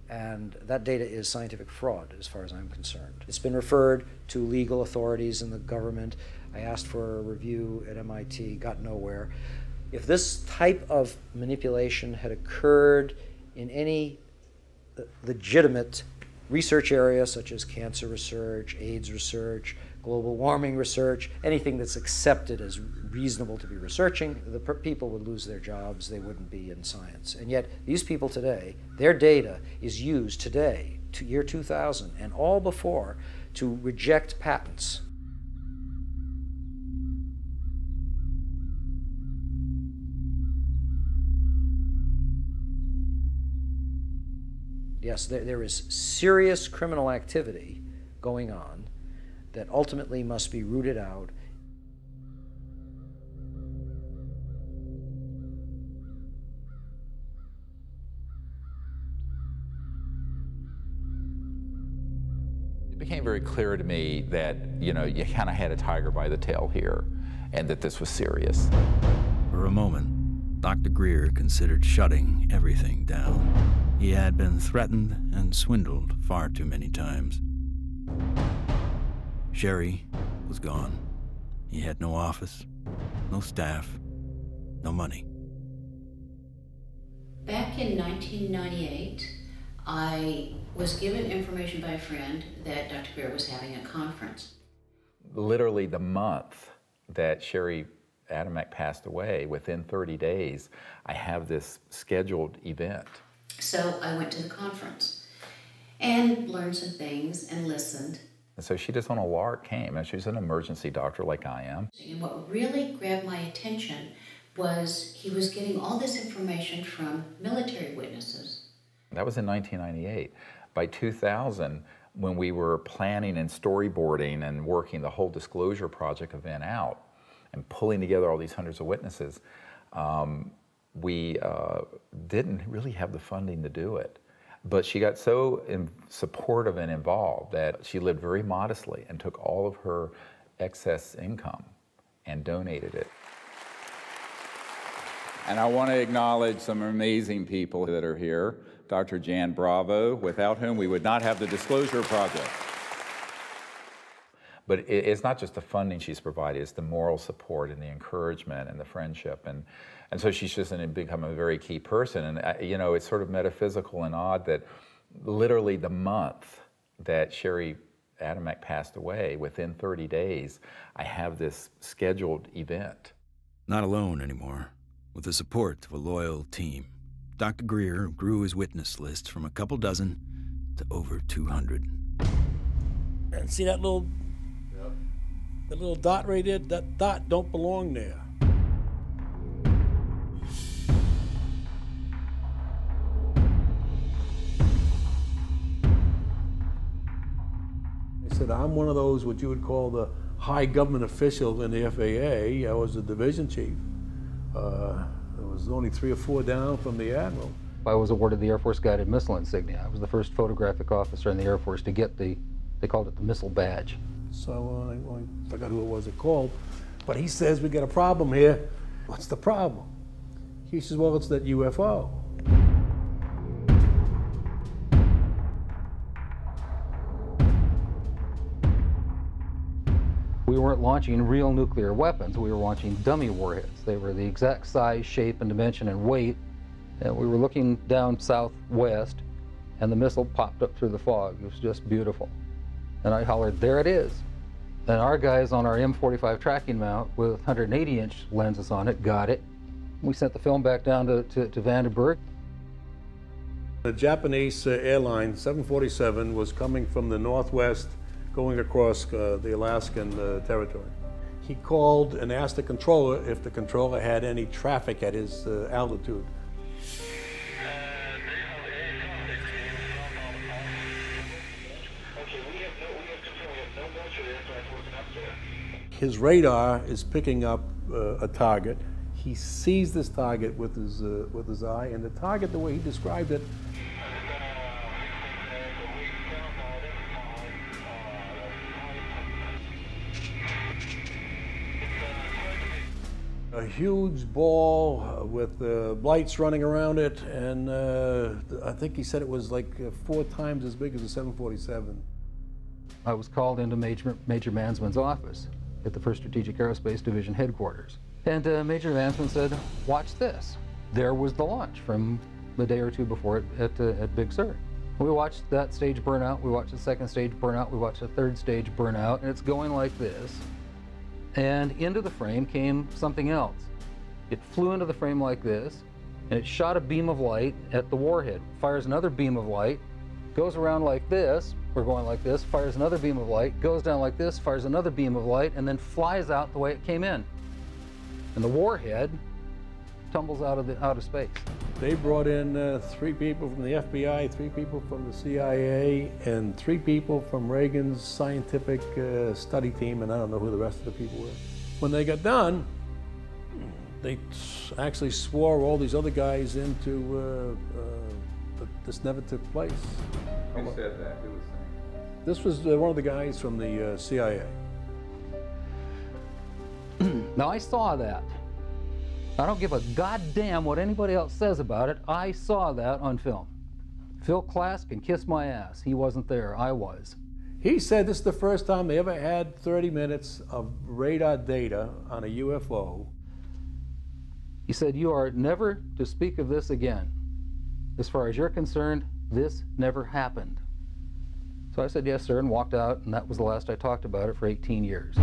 [SPEAKER 15] And that data is scientific fraud, as far as I'm concerned. It's been referred to legal authorities in the government. I asked for a review at MIT, got nowhere. If this type of manipulation had occurred in any legitimate research area, such as cancer research, AIDS research, global warming research, anything that's accepted as reasonable to be researching, the people would lose their jobs, they wouldn't be in science. And yet, these people today, their data is used today, to year 2000, and all before, to reject patents. Yes, there is serious criminal activity going on that ultimately must be rooted out.
[SPEAKER 6] It became very clear to me that, you know, you kind of had a tiger by the tail here, and that this was serious.
[SPEAKER 2] For a moment, Dr. Greer considered shutting everything down. He had been threatened and swindled far too many times. Sherry was gone. He had no office, no staff, no money.
[SPEAKER 29] Back in 1998, I was given information by a friend that Dr. Greer was having a conference.
[SPEAKER 6] Literally the month that Sherry Adamek passed away, within 30 days, I have this scheduled event.
[SPEAKER 29] So I went to the conference and learned some things and listened.
[SPEAKER 6] And so she just on a lark came, and she's an emergency doctor like I am.
[SPEAKER 29] And what really grabbed my attention was he was getting all this information from military witnesses.
[SPEAKER 6] That was in 1998. By 2000, when we were planning and storyboarding and working the whole disclosure project event out and pulling together all these hundreds of witnesses, we didn't really have the funding to do it. But she got so supportive and involved that she lived very modestly and took all of her excess income and donated it. And I want to acknowledge some amazing people that are here. Dr. Jan Bravo, without whom we would not have the Disclosure Project. But it's not just the funding she's provided, it's the moral support and the encouragement and the friendship. And so she's just become a very key person. And, you know, it's sort of metaphysical and odd that literally the month that Sherry Adamek passed away, within 30 days, I have this scheduled event.
[SPEAKER 2] Not alone anymore. With the support of a loyal team, Dr. Greer grew his witness list from a couple dozen to over 200.
[SPEAKER 1] And see that little dot right there? That dot don't belong there. I said, I'm one of those, what you would call the high government official in the FAA. I was the division chief. There was only 3 or 4 down from the admiral.
[SPEAKER 8] I was awarded the Air Force Guided Missile Insignia. I was the first photographic officer in the Air Force to get they called it the missile badge.
[SPEAKER 1] So I forgot who it was that called, but he says, we got a problem here. What's the problem? He says, well, it's that UFO.
[SPEAKER 8] We weren't launching real nuclear weapons, we were launching dummy warheads. They were the exact size, shape, and dimension and weight. And we were looking down southwest, and the missile popped up through the fog. It was just beautiful. And I hollered, there it is. And our guys on our M45 tracking mount with 180-inch lenses on it got it. We sent the film back down to Vandenberg.
[SPEAKER 1] The Japanese airline, 747, was coming from the northwest, going across the Alaskan territory. He called and asked the controller if the controller had any traffic at his altitude. His radar is picking up a target. He sees this target with his eye, and the target, the way he described it, a huge ball with lights running around it, and I think he said it was like 4 times as big as a 747.
[SPEAKER 8] I was called into Major Mansman's office at the 1st Strategic Aerospace Division headquarters. And Major Mansman said, watch this. There was the launch from a day or 2 before it at Big Sur. We watched that stage burn out, we watched the 2nd stage burn out, we watched the 3rd stage burn out, and it's going like this. And into the frame came something else. It flew into the frame like this, and it shot a beam of light at the warhead, fires another beam of light, goes around like this, we're going like this, fires another beam of light, goes down like this, fires another beam of light, and then flies out the way it came in. And the warhead tumbles out of space.
[SPEAKER 1] They brought in 3 people from the FBI, 3 people from the CIA, and 3 people from Reagan's scientific study team, and I don't know who the rest of the people were. When they got done, they actually swore all these other guys into that this never took place.
[SPEAKER 6] Who said that? Who was saying?
[SPEAKER 1] This was one of the guys from the CIA.
[SPEAKER 8] Now, I saw that. I don't give a goddamn what anybody else says about it. I saw that on film. Phil Klass can kiss my ass. He wasn't there. I was.
[SPEAKER 1] He said this is the first time they ever had 30 minutes of radar data on a UFO.
[SPEAKER 8] He said, you are never to speak of this again. As far as you're concerned, this never happened. So I said, yes, sir, and walked out, and that was the last I talked about it for 18 years.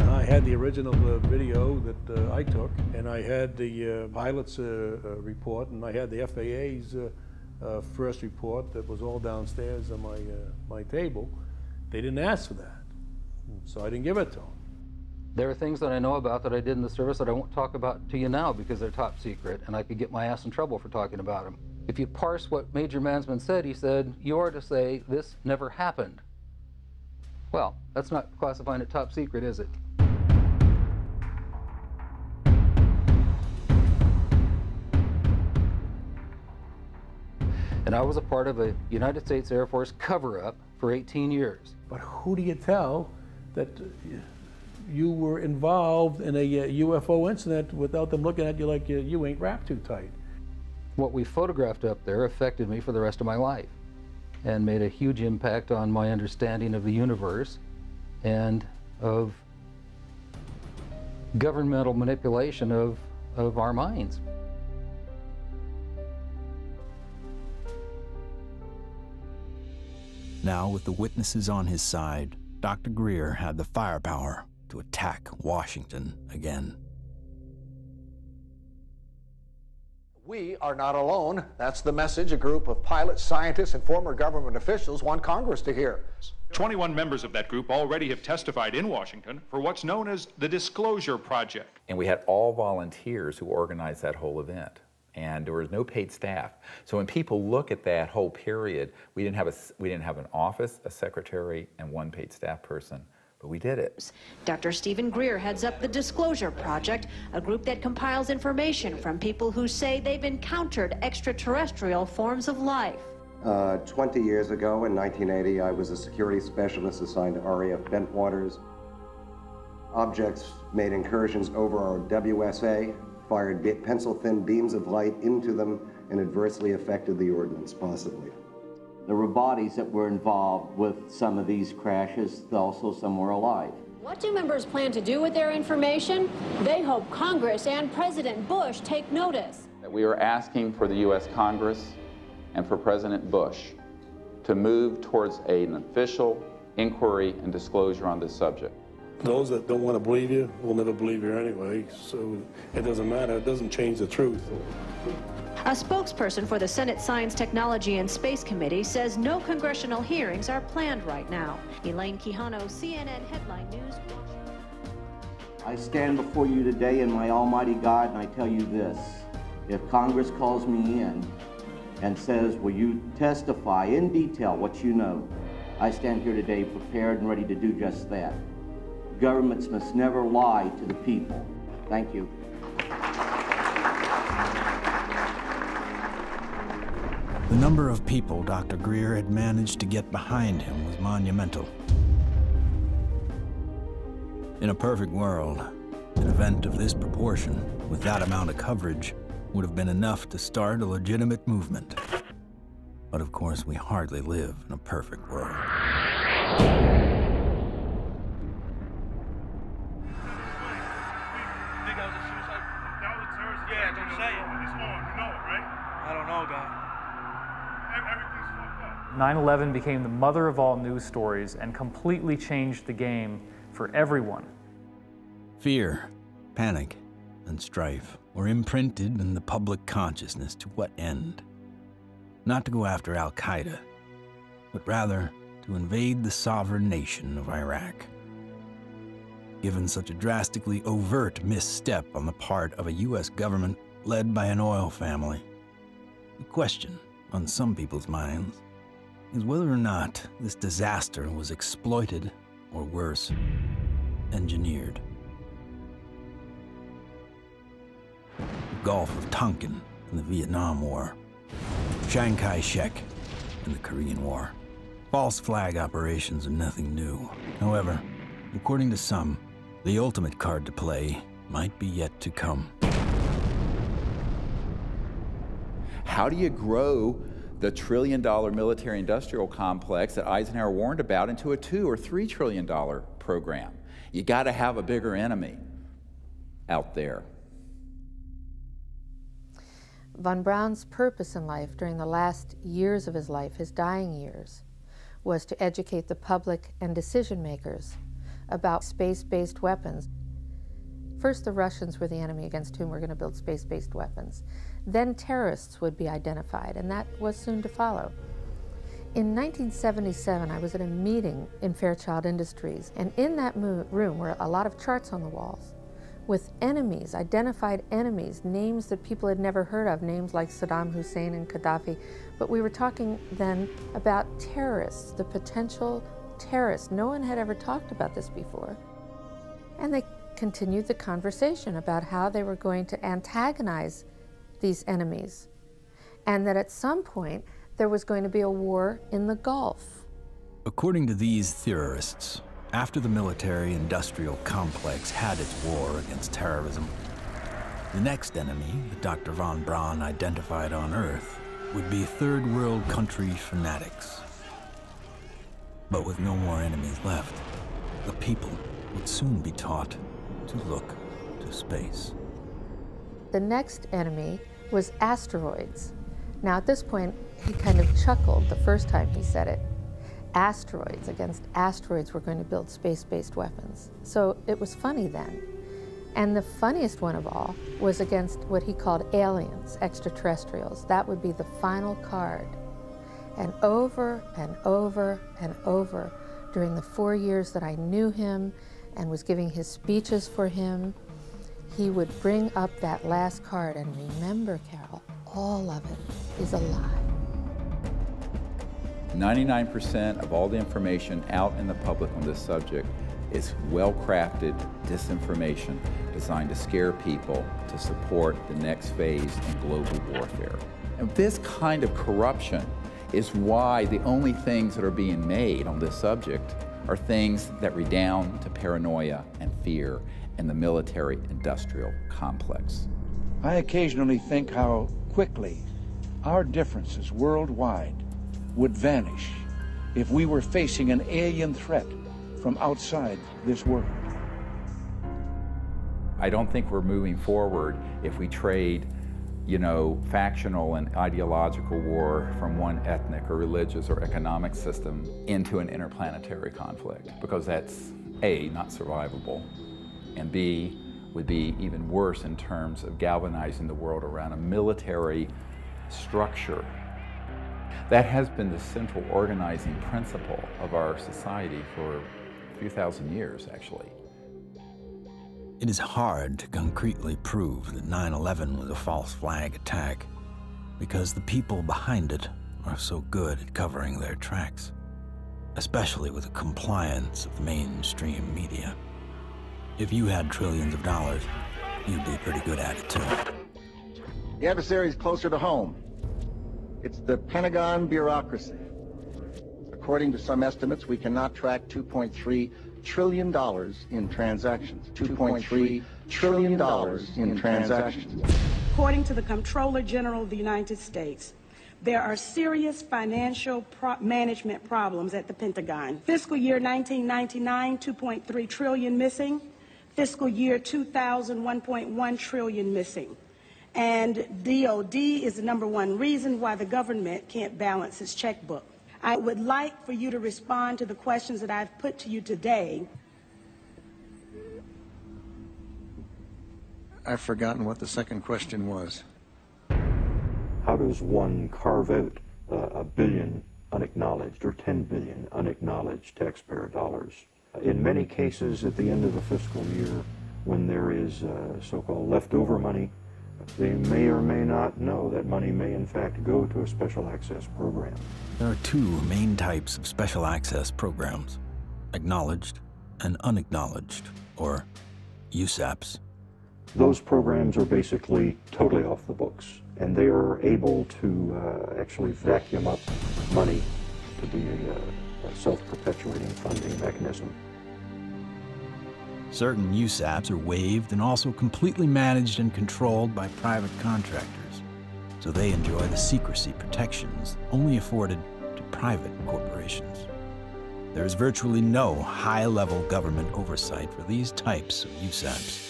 [SPEAKER 1] I had the original video that I took, and I had the pilot's report, and I had the FAA's first report that was all downstairs on my table. They didn't ask for that, so I didn't give it to them.
[SPEAKER 8] There are things that I know about that I did in the service that I won't talk about to you now because they're top secret, and I could get my ass in trouble for talking about them. If you parse what Major Mansman said, he said, you are to say, this never happened. Well, that's not classifying it top secret, is it? And I was a part of a United States Air Force cover-up for 18 years.
[SPEAKER 1] But who do you tell that you were involved in a UFO incident without them looking at you like you ain't wrapped too tight?
[SPEAKER 8] What we photographed up there affected me for the rest of my life and made a huge impact on my understanding of the universe and of governmental manipulation of our minds.
[SPEAKER 2] Now, with the witnesses on his side, Dr. Greer had the firepower to attack Washington again.
[SPEAKER 16] We are not alone. That's the message a group of pilots, scientists, and former government officials want Congress to hear.
[SPEAKER 17] 21 members of that group already have testified in Washington for what's known as the Disclosure Project.
[SPEAKER 6] And we had all volunteers who organized that whole event. And there was no paid staff. So when people look at that whole period, we didn't have an office, a secretary, and one paid staff person. But we did it.
[SPEAKER 18] Dr. Stephen Greer heads up the Disclosure Project, a group that compiles information from people who say they've encountered extraterrestrial forms of life.
[SPEAKER 19] 20 years ago, in 1980, I was a security specialist assigned to RAF Bentwaters. Objects made incursions over our WSA, fired pencil-thin beams of light into them, and adversely affected the ordnance, possibly.
[SPEAKER 20] There were bodies that were involved with some of these crashes, also some were alive.
[SPEAKER 18] What do members plan to do with their information? They hope Congress and President Bush take notice.
[SPEAKER 6] We are asking for the U.S. Congress and for President Bush to move towards an official inquiry and disclosure on this subject.
[SPEAKER 21] Those that don't want to believe you will never believe you anyway, so it doesn't matter. It doesn't change the truth.
[SPEAKER 18] A spokesperson for the Senate Science, Technology, and Space Committee says no congressional hearings are planned right now. Elaine Quijano, CNN Headline News.
[SPEAKER 20] I stand before you today in my almighty God, and I tell you this. If Congress calls me in and says, will you testify in detail what you know, I stand here today prepared and ready to do just that. Governments must never lie to the people. Thank you.
[SPEAKER 2] The number of people Dr. Greer had managed to get behind him was monumental. In a perfect world, an event of this proportion, with that amount of coverage, would have been enough to start a legitimate movement. But of course, we hardly live in a perfect world.
[SPEAKER 23] Yeah, don't say it. It's on, you know it, right? I don't know, guy. Everything's fucked up.
[SPEAKER 24] 9/11 became the mother of all news stories and completely changed the game for everyone.
[SPEAKER 2] Fear, panic, and strife were imprinted in the public consciousness. To what end? Not to go after Al-Qaeda, but rather to invade the sovereign nation of Iraq. Given such a drastically overt misstep on the part of a U.S. government led by an oil family, the question on some people's minds is whether or not this disaster was exploited, or worse, engineered. The Gulf of Tonkin in the Vietnam War, Chiang Kai-shek in the Korean War. False flag operations are nothing new. However, according to some, the ultimate card to play might be yet to come.
[SPEAKER 6] How do you grow the $1 trillion military-industrial complex that Eisenhower warned about into a $2 or $3 trillion program? You got to have a bigger enemy out there.
[SPEAKER 25] Von Braun's purpose in life during the last years of his life, his dying years, was to educate the public and decision makers about space-based weapons. First, the Russians were the enemy against whom we're going to build space-based weapons. Then terrorists would be identified, and that was soon to follow. In 1977, I was at a meeting in Fairchild Industries, and in that room were a lot of charts on the walls with enemies, identified enemies, names that people had never heard of, names like Saddam Hussein and Gaddafi. But we were talking then about terrorists, the potential terrorists. No one had ever talked about this before. And they continued the conversation about how they were going to antagonize these enemies, and that at some point there was going to be a war in the Gulf.
[SPEAKER 2] According to these theorists, after the military-industrial complex had its war against terrorism, the next enemy that Dr. von Braun identified on Earth would be third world country fanatics. But with no more enemies left, the people would soon be taught to look to space.
[SPEAKER 25] The next enemy was asteroids. Now at this point, he kind of chuckled the first time he said it. Asteroids, against asteroids, we're going to build space-based weapons. So it was funny then. And the funniest one of all was against what he called aliens, extraterrestrials. That would be the final card. And over and over and over, during the 4 years that I knew him and was giving his speeches for him, he would bring up that last card, and remember, Carol, all of it is a lie.
[SPEAKER 6] 99% of all the information out in the public on this subject is well-crafted disinformation designed to scare people to support the next phase in global warfare. And this kind of corruption is why the only things that are being made on this subject are things that redound to paranoia and fear in the military-industrial complex.
[SPEAKER 3] I occasionally think how quickly our differences worldwide would vanish if we were facing an alien threat from outside this world.
[SPEAKER 6] I don't think we're moving forward if we trade, factional and ideological war from one ethnic or religious or economic system into an interplanetary conflict, because that's A, not survivable, and B, would be even worse in terms of galvanizing the world around a military structure. That has been the central organizing principle of our society for a few thousand years, actually.
[SPEAKER 2] It is hard to concretely prove that 9/11 was a false flag attack because the people behind it are so good at covering their tracks, especially with the compliance of the mainstream media. If you had trillions of dollars, you'd be pretty good at it too.
[SPEAKER 5] The adversary is closer to home. It's the Pentagon bureaucracy. According to some estimates, we cannot track $2.3 trillion in transactions. $2.3 trillion in transactions.
[SPEAKER 9] According to the Comptroller General of the United States, there are serious financial management problems at the Pentagon. Fiscal year 1999, 2.3 trillion missing. Fiscal year 2000, 1.1 trillion missing. And DOD is the #1 reason why the government can't balance its checkbook. I would like for you to respond to the questions that I've put to you today.
[SPEAKER 5] I've forgotten what the second question was.
[SPEAKER 11] How does one carve out a billion unacknowledged or 10 billion unacknowledged taxpayer dollars? In many cases, at the end of the fiscal year, when there is so-called leftover money, they may or may not know that money may in fact go to a special access program.
[SPEAKER 2] There are two main types of special access programs: acknowledged and unacknowledged, or USAPs.
[SPEAKER 11] Those programs are basically totally off the books, and they are able to actually vacuum up money to be a self-perpetuating funding mechanism.
[SPEAKER 2] Certain USAPs are waived and also completely managed and controlled by private contractors, so they enjoy the secrecy protections only afforded to private corporations. There is virtually no high-level government oversight for these types of USAPs.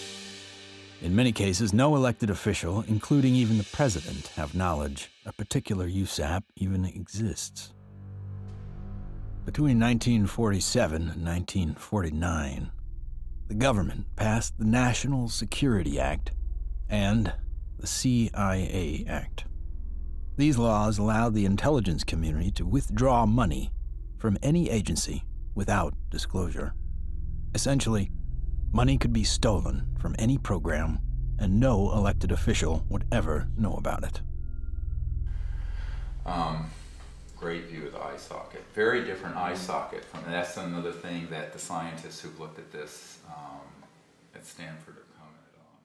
[SPEAKER 2] In many cases, no elected official, including even the president, have knowledge a particular USAP even exists. Between 1947 and 1949, the government passed the National Security Act and the CIA Act. These laws allowed the intelligence community to withdraw money from any agency without disclosure. Essentially, money could be stolen from any program, and no elected official would ever know about it.
[SPEAKER 6] Great view of the eye socket. Very different eye socket. And that's another thing that the scientists who've looked at this at Stanford have commented on.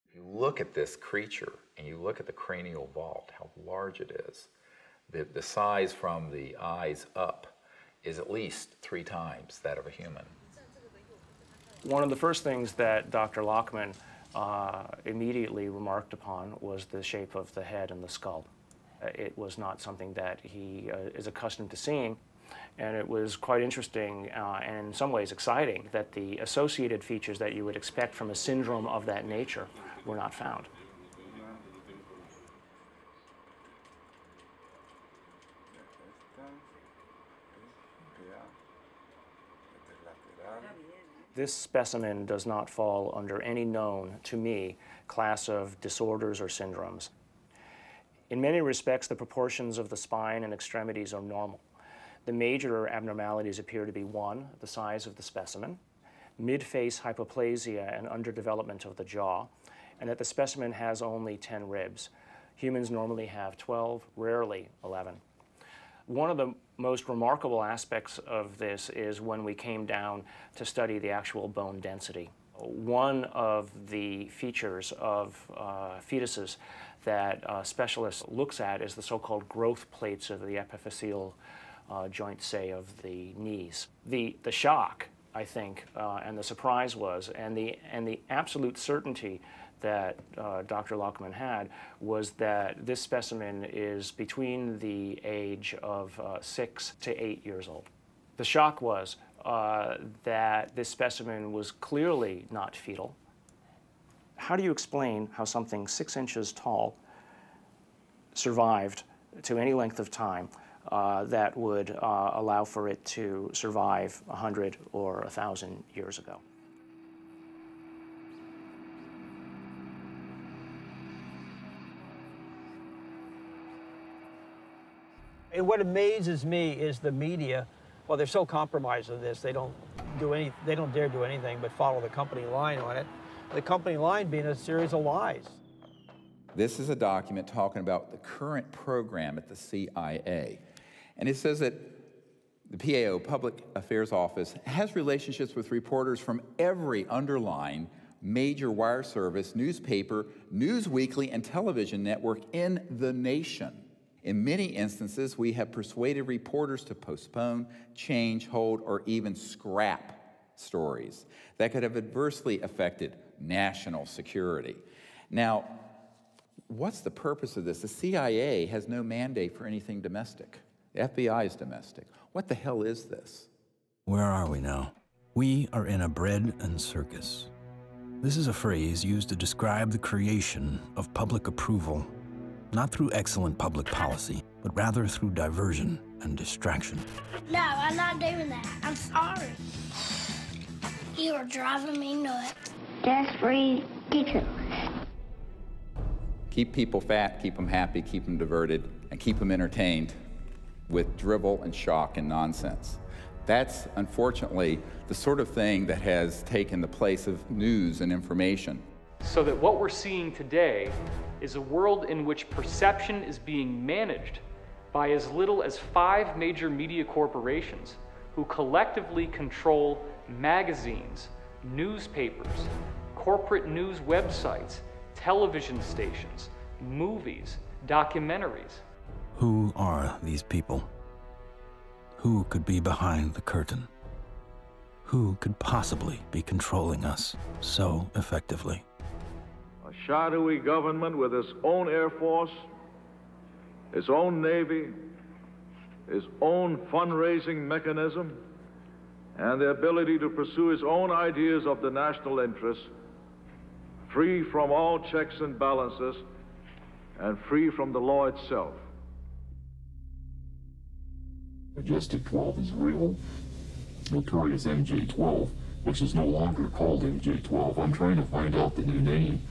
[SPEAKER 6] If you look at this creature and you look at the cranial vault, how large it is, The size from the eyes up is at least 3 times that of a human.
[SPEAKER 4] One of the first things that Dr. Lockman immediately remarked upon was the shape of the head and the skull. It was not something that he is accustomed to seeing, and it was quite interesting and in some ways exciting that the associated features that you would expect from a syndrome of that nature were not found. This specimen does not fall under any known, to me, class of disorders or syndromes. In many respects, the proportions of the spine and extremities are normal. The major abnormalities appear to be 1, the size of the specimen, mid-face hypoplasia and underdevelopment of the jaw, and that the specimen has only 10 ribs. Humans normally have 12, rarely 11. One of the most remarkable aspects of this is when we came down to study the actual bone density. One of the features of fetuses that a specialist looks at is the so-called growth plates of the epiphyseal joint, say, of the knees. The shock, I think, and the surprise was, and the absolute certainty that Dr. Lockman had was that this specimen is between the age of 6 to 8 years old. The shock was that this specimen was clearly not fetal. How do you explain how something 6 inches tall survived to any length of time that would allow for it to survive 100 or 1,000 years ago?
[SPEAKER 7] And what amazes me is the media. Well, they're so compromised on this, they don't dare do anything but follow the company line on it. The company line being a series of lies.
[SPEAKER 6] This is a document talking about the current program at the CIA. And it says that the PAO, Public Affairs Office, has relationships with reporters from every underlying major wire service, newspaper, news weekly, and television network in the nation. In many instances, we have persuaded reporters to postpone, change, hold, or even scrap stories that could have adversely affected national security. Now, what's the purpose of this? The CIA has no mandate for anything domestic. The FBI is domestic. What the hell is this?
[SPEAKER 2] Where are we now? We are in a bread and circus. This is a phrase used to describe the creation of public approval, not through excellent public policy, but rather through diversion and distraction.
[SPEAKER 12] No, I'm not doing that. I'm sorry. You are driving me nuts. That's ridiculous.
[SPEAKER 6] Keep people fat, keep them happy, keep them diverted, and keep them entertained with drivel and shock and nonsense. That's, unfortunately, the sort of thing that has taken the place of news and information.
[SPEAKER 24] So that what we're seeing today is a world in which perception is being managed by as little as 5 major media corporations who collectively control magazines, newspapers, corporate news websites, television stations, movies, documentaries.
[SPEAKER 2] Who are these people? Who could be behind the curtain? Who could possibly be controlling us so effectively?
[SPEAKER 13] A shadowy government with its own Air Force, its own Navy, its own fundraising mechanism, and the ability to pursue its own ideas of the national interest, free from all checks and balances, and free from the law itself.
[SPEAKER 14] Majestic 12 is real. Notorious MJ-12, which is no longer called MJ-12. I'm trying to find out the new name.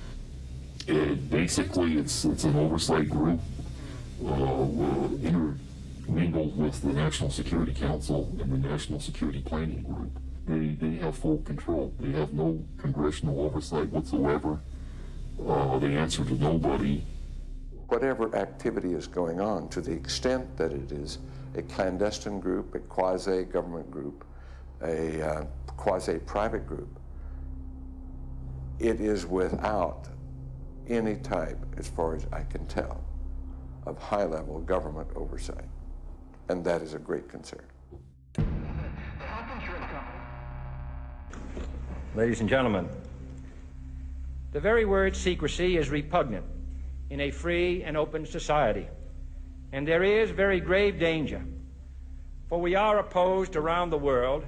[SPEAKER 14] Basically, it's an oversight group intermingled with the National Security Council and the National Security Planning Group. They have full control. They have no congressional oversight whatsoever. They answer to nobody.
[SPEAKER 22] Whatever activity is going on, to the extent that it is a clandestine group, a quasi-government group, a quasi-private group, it is without any type, as far as I can tell, of high-level government oversight. And that is a great concern.
[SPEAKER 1] Ladies and gentlemen, the very word secrecy is repugnant in a free and open society, and there is very grave danger, for we are opposed around the world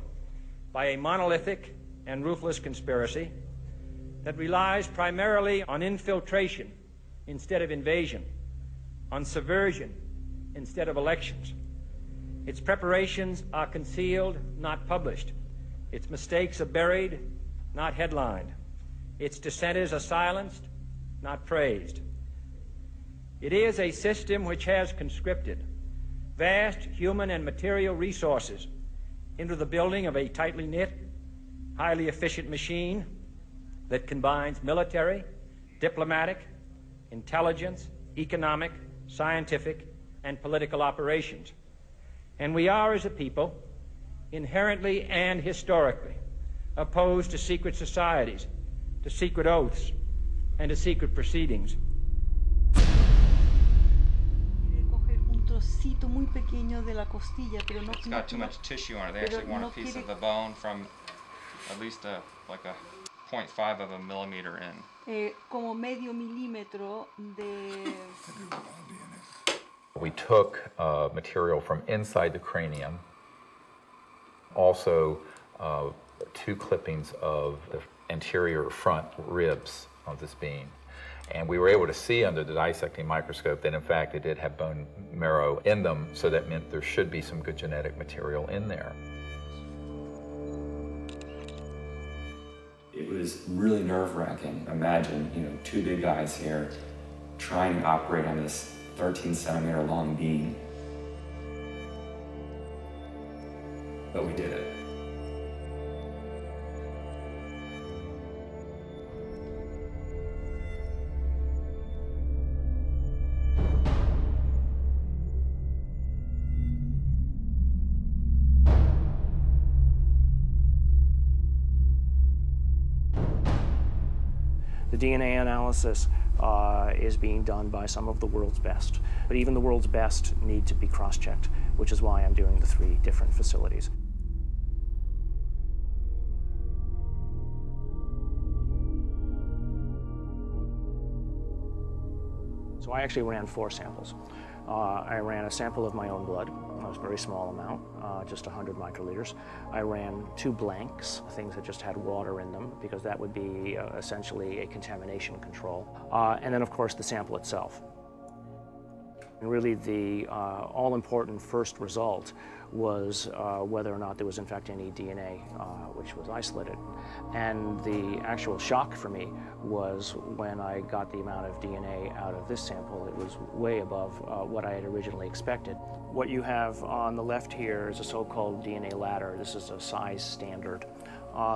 [SPEAKER 1] by a monolithic and ruthless conspiracy that relies primarily on infiltration instead of invasion, on subversion instead of elections. Its preparations are concealed, not published. Its mistakes are buried, not headlined. Its dissenters are silenced, not praised. It is a system which has conscripted vast human and material resources into the building of a tightly knit, highly efficient machine that combines military, diplomatic, intelligence, economic, scientific, and political operations. And we are, as a people, inherently and historically opposed to secret societies, to secret oaths, and to secret proceedings.
[SPEAKER 8] It's got too much tissue on it. They actually want a piece of the bone from at least like a 0.5 of a millimeter in.
[SPEAKER 10] Como medio milímetro de...
[SPEAKER 6] We took material from inside the cranium, also 2 clippings of the anterior front ribs of this being. And we were able to see under the dissecting microscope that in fact it did have bone marrow in them, so that meant there should be some good genetic material in there.
[SPEAKER 15] It was really nerve-wracking. Imagine, 2 big guys here trying to operate on this 13-centimeter long beam. But we did it.
[SPEAKER 4] The DNA analysis is being done by some of the world's best, but even the world's best need to be cross-checked, which is why I'm doing the 3 different facilities. So I actually ran 4 samples. I ran a sample of my own blood. It was a very small amount, just 100 microliters. I ran 2 blanks, things that just had water in them, because that would be essentially a contamination control. And then, of course, the sample itself. And really, the all-important first result was whether or not there was, in fact, any DNA which was isolated. And the actual shock for me was when I got the amount of DNA out of this sample. It was way above what I had originally expected. What you have on the left here is a so-called DNA ladder. This is a size standard.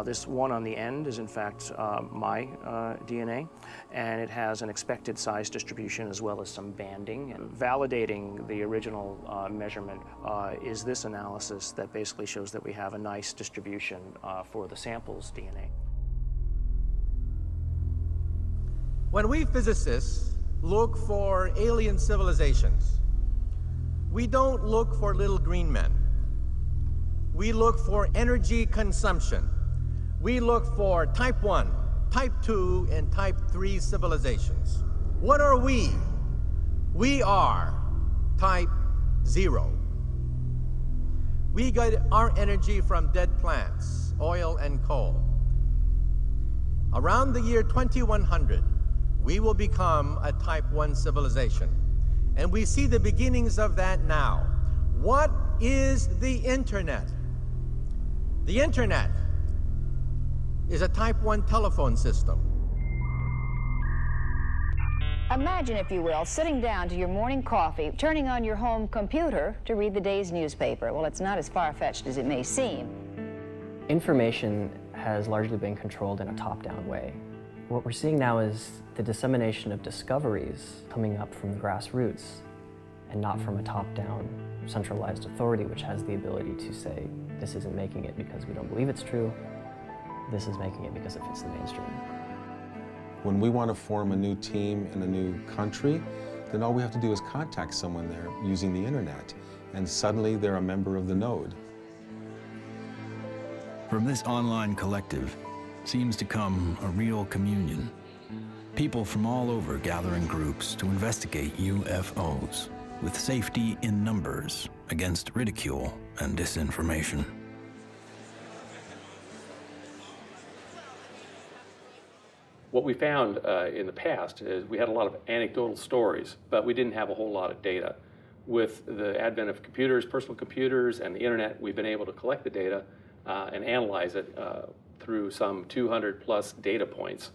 [SPEAKER 4] This one on the end is, in fact, my DNA, and it has an expected size distribution as well as some banding. And validating the original measurement is this analysis that basically shows that we have a nice distribution for the sample's DNA.
[SPEAKER 16] When we physicists look for alien civilizations, we don't look for little green men. We look for energy consumption. We look for type 1, type 2, and type 3 civilizations. What are we? We are type 0. We get our energy from dead plants, oil and coal. Around the year 2100, we will become a type 1 civilization. And we see the beginnings of that now. What is the Internet? The Internet is a type 1 telephone system.
[SPEAKER 26] Imagine, if you will, sitting down to your morning coffee, turning on your home computer to read the day's newspaper. Well, it's not as far-fetched as it may seem.
[SPEAKER 27] Information has largely been controlled in a top-down way. What we're seeing now is the dissemination of discoveries coming up from the grassroots and not from a top-down centralized authority which has the ability to say, this isn't making it because we don't believe it's true, this is making it because it fits the mainstream.
[SPEAKER 28] When we want to form a new team in a new country,
[SPEAKER 17] then all we have to do is contact someone there using the internet, and suddenly they're a member of the node.
[SPEAKER 2] From this online collective seems to come a real communion. People from all over gather in groups to investigate UFOs, with safety in numbers against ridicule and disinformation.
[SPEAKER 18] What we found in the past is we had a lot of anecdotal stories, but we didn't have a whole lot of data. With the advent of computers, personal computers, and the internet, we've been able to collect the data and analyze it through some 200 plus data points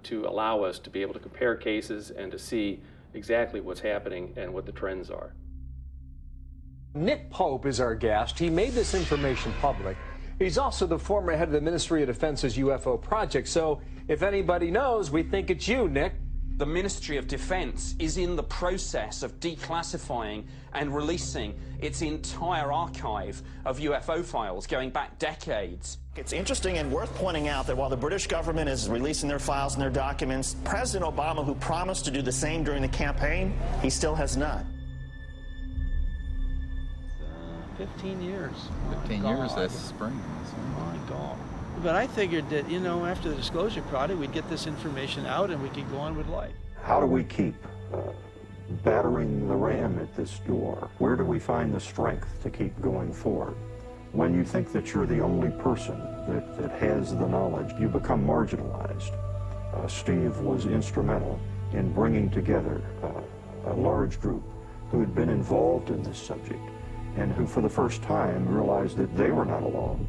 [SPEAKER 18] to allow us to be able to compare cases and to see exactly what's happening and what the trends are.
[SPEAKER 19] Nick Pope is our guest. He made this information public. He's also the former head of the Ministry of Defense's UFO project. So if anybody knows, we think it's you, Nick.
[SPEAKER 20] The Ministry of Defense is in the process of declassifying and releasing its entire archive of UFO files going back decades.
[SPEAKER 21] It's interesting and worth pointing out that while the British government is releasing their files and their documents, President Obama, who promised to do the same during the campaign, he still has not.
[SPEAKER 23] 15 years.
[SPEAKER 6] 15 years this spring.
[SPEAKER 23] Oh my God. But I figured that, you know, after the disclosure project, we'd get this information out and we could go on with life.
[SPEAKER 11] How do we keep battering the ram at this door? Where do we find the strength to keep going forward? When you think that you're the only person that has the knowledge, you become marginalized. Steve was instrumental in bringing together a large group who had been involved in this subject and who for the first time realized that they were not alone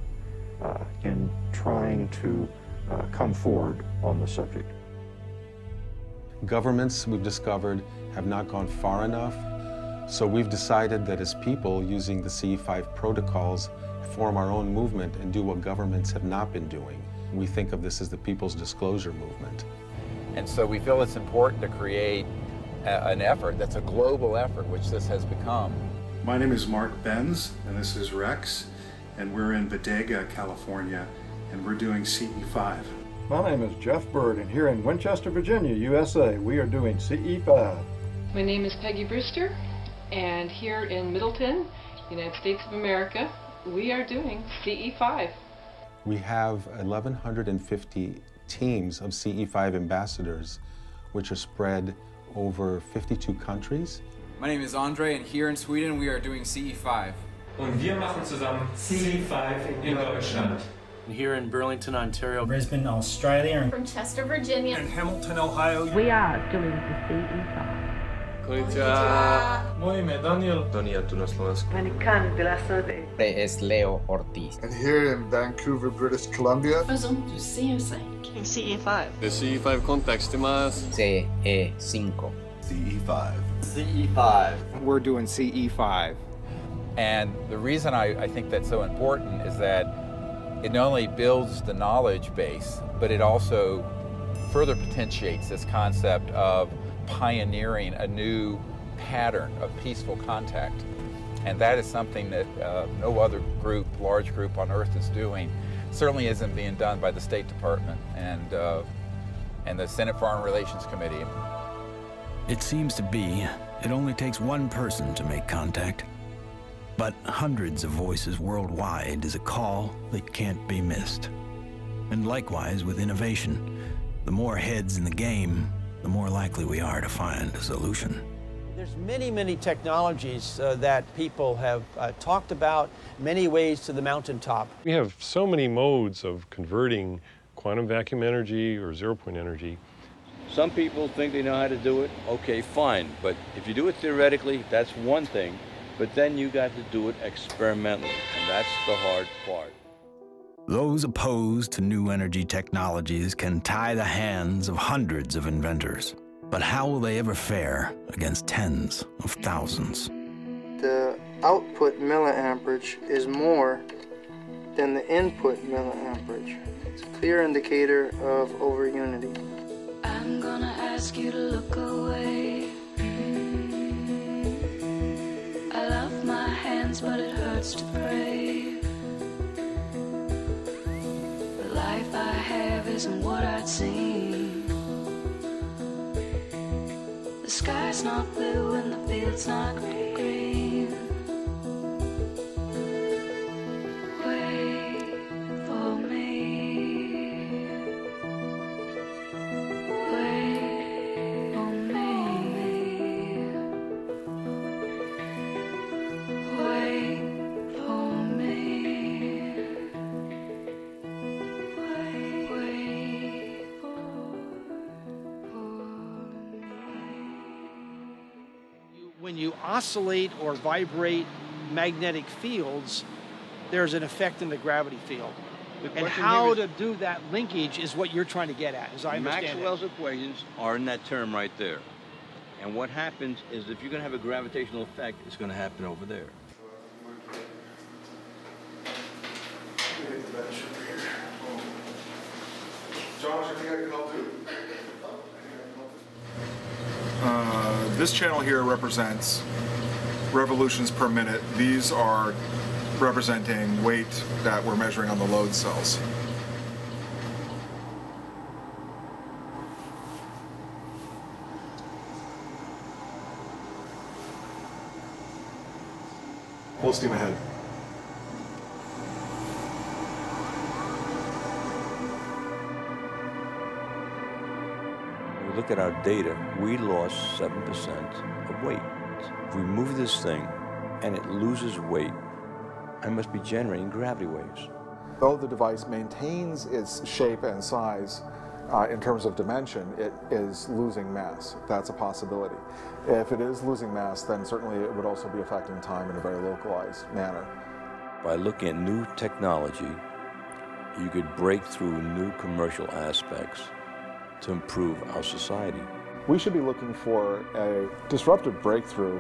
[SPEAKER 11] in trying to come forward on the subject.
[SPEAKER 17] Governments, we've discovered, have not gone far enough, so we've decided that as people, using the CE5 protocols, form our own movement and do what governments have not been doing. We think of this as the People's Disclosure Movement.
[SPEAKER 6] And so we feel it's important to create an effort that's a global effort, which this has become.
[SPEAKER 25] My name is Mark Benz, and this is Rex, and we're in Bodega, California, and we're doing CE5.
[SPEAKER 28] My name is Jeff Bird, and here in Winchester, Virginia, USA, we are doing CE5.
[SPEAKER 29] My name is Peggy Brewster, and here in Middleton, United States of America, we are doing CE5.
[SPEAKER 17] We have 1,150 teams of CE5 ambassadors, which are spread over 52 countries.
[SPEAKER 30] My name is Andre, and here in Sweden, we are doing CE5.
[SPEAKER 31] Und wir machen zusammen CE5 in Deutschland.
[SPEAKER 32] Here in Burlington, Ontario.
[SPEAKER 33] Brisbane, Australia.
[SPEAKER 34] From Chester, Virginia.
[SPEAKER 32] In Hamilton, Ohio.
[SPEAKER 34] We are doing the CE5.
[SPEAKER 32] Konnichiwa.
[SPEAKER 31] Moje ime Daniel.
[SPEAKER 32] Donia tu na Slovensku.
[SPEAKER 35] Es Leo Ortiz.
[SPEAKER 36] And here in Vancouver, British Columbia.
[SPEAKER 34] CE5.
[SPEAKER 32] The CE5 context mas.
[SPEAKER 35] CE5.
[SPEAKER 36] CE5.
[SPEAKER 32] CE5.
[SPEAKER 6] We're doing CE5. And the reason I think that's so important is that it not only builds the knowledge base, but it also further potentiates this concept of pioneering a new pattern of peaceful contact. And that is something that no other group, large group on Earth is doing. Certainly isn't being done by the State Department and the Senate Foreign Relations Committee.
[SPEAKER 2] It seems to be it only takes one person to make contact. But hundreds of voices worldwide is a call that can't be missed. And likewise with innovation, the more heads in the game, the more likely we are to find a solution.
[SPEAKER 7] There's many, many technologies that people have talked about, many ways to the mountaintop.
[SPEAKER 35] We have so many modes of converting quantum vacuum energy or zero-point energy.
[SPEAKER 36] Some people think they know how to do it. Okay, fine. But if you do it theoretically, that's one thing. But then you got to do it experimentally, and that's the hard part.
[SPEAKER 2] Those opposed to new energy technologies can tie the hands of hundreds of inventors. But how will they ever fare against tens of thousands?
[SPEAKER 37] The output milliamperage is more than the input milliamperage. It's a clear indicator of overunity.
[SPEAKER 12] I'm gonna ask you to look away. I love my hands, but it hurts to pray. The life I have isn't what I'd seen. The
[SPEAKER 1] The sky's not blue and the field's not green. Wait for me. Wait for me. Wait for me. Wait
[SPEAKER 7] When you oscillate or vibrate magnetic fields, there's an effect in the gravity field. And how to do that linkage is what you're trying to get at, as I understand it.
[SPEAKER 36] Maxwell's equations are in that term right there. And what happens is if you're going to have a gravitational effect, it's going to happen over there.
[SPEAKER 3] Josh, I think I can help too. This channel here represents revolutions per minute. These are representing weight that we're measuring on the load cells. Full steam ahead.
[SPEAKER 36] When we look at our data, we lost 7% of weight. If we move this thing and it loses weight, I must be generating gravity waves.
[SPEAKER 3] Though the device maintains its shape and size in terms of dimension, it is losing mass. That's a possibility. If it is losing mass, then certainly it would also be affecting time in a very localized manner.
[SPEAKER 36] By looking at new technology, you could break through new commercial aspects to improve our society.
[SPEAKER 3] We should be looking for a disruptive breakthrough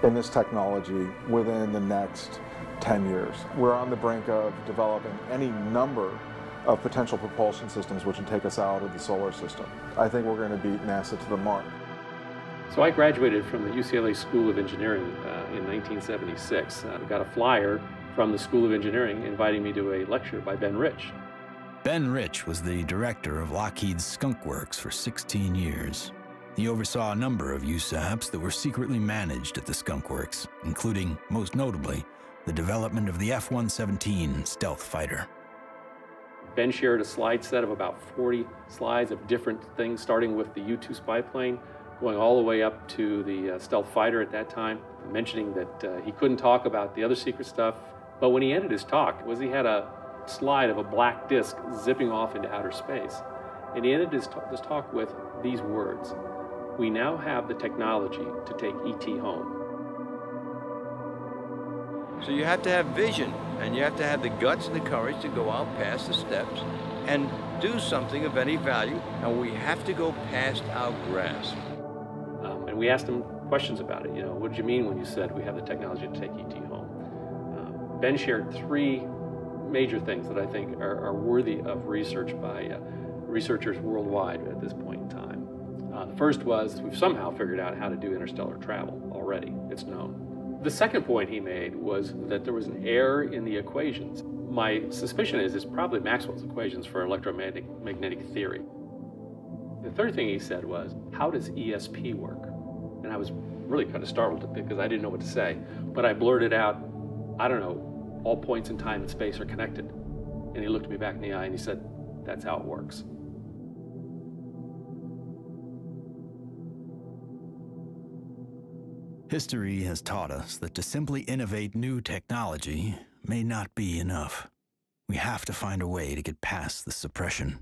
[SPEAKER 3] in this technology within the next 10 years. We're on the brink of developing any number of potential propulsion systems which would take us out of the solar system. I think we're going to beat NASA to the mark.
[SPEAKER 4] So I graduated from the UCLA School of Engineering in 1976. I got a flyer from the School of Engineering inviting me to a lecture by Ben Rich.
[SPEAKER 2] Ben Rich was the director of Lockheed's Skunk Works for 16 years. He oversaw a number of USAPs that were secretly managed at the Skunk Works, including, most notably, the development of the F-117 stealth fighter.
[SPEAKER 4] Ben shared a slide set of about 40 slides of different things, starting with the U-2 spy plane, going all the way up to the stealth fighter at that time, mentioning that he couldn't talk about the other secret stuff. But when he ended his talk, he had a slide of a black disc zipping off into outer space. And he ended this talk with these words: "We now have the technology to take ET home."
[SPEAKER 36] So you have to have vision, and you have to have the guts and the courage to go out past the steps and do something of any value, and we have to go past our grasp.
[SPEAKER 4] And we asked him questions about it. What did you mean when you said we have the technology to take ET home? Ben shared three major things that I think are worthy of research by researchers worldwide at this point in time. The first was we've somehow figured out how to do interstellar travel already. It's known. The second point he made was that there was an error in the equations. My suspicion is it's probably Maxwell's equations for electromagnetic theory. The third thing he said was, how does ESP work? And I was really kind of startled because I didn't know what to say. But I blurted out, I don't know, all points in time and space are connected. And he looked me back in the eye and he said, that's how it works.
[SPEAKER 2] History has taught us that to simply innovate new technology may not be enough. We have to find a way to get past the suppression.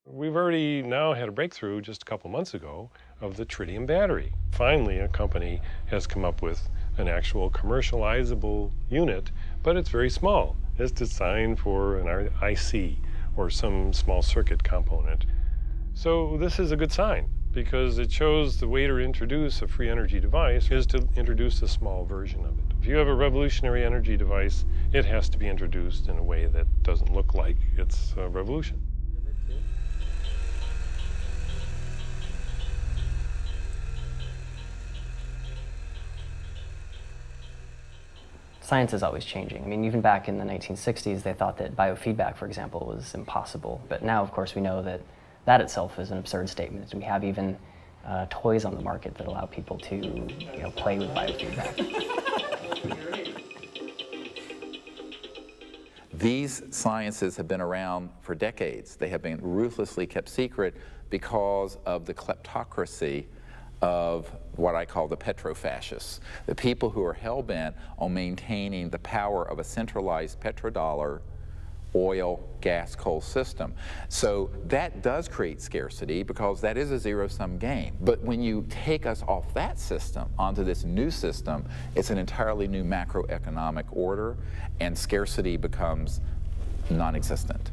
[SPEAKER 35] We've already now had a breakthrough just a couple months ago of the tritium battery. Finally, a company has come up with an actual commercializable unit, but it's very small. It's designed for an IC or some small circuit component. So this is a good sign, because it shows the way to introduce a free energy device is to introduce a small version of it. If you have a revolutionary energy device, it has to be introduced in a way that doesn't look like it's a revolution.
[SPEAKER 5] Science is always changing. I mean, even back in the 1960s, they thought that biofeedback, for example, was impossible. But now, of course, we know that that itself is an absurd statement. We have even toys on the market that allow people to play with biofeedback.
[SPEAKER 6] These sciences have been around for decades. They have been ruthlessly kept secret because of the kleptocracy of what I call the petrofascists, the people who are hell-bent on maintaining the power of a centralized petrodollar oil, gas, coal system. So that does create scarcity because that is a zero-sum game. But when you take us off that system onto this new system, it's an entirely new macroeconomic order, and scarcity becomes non-existent.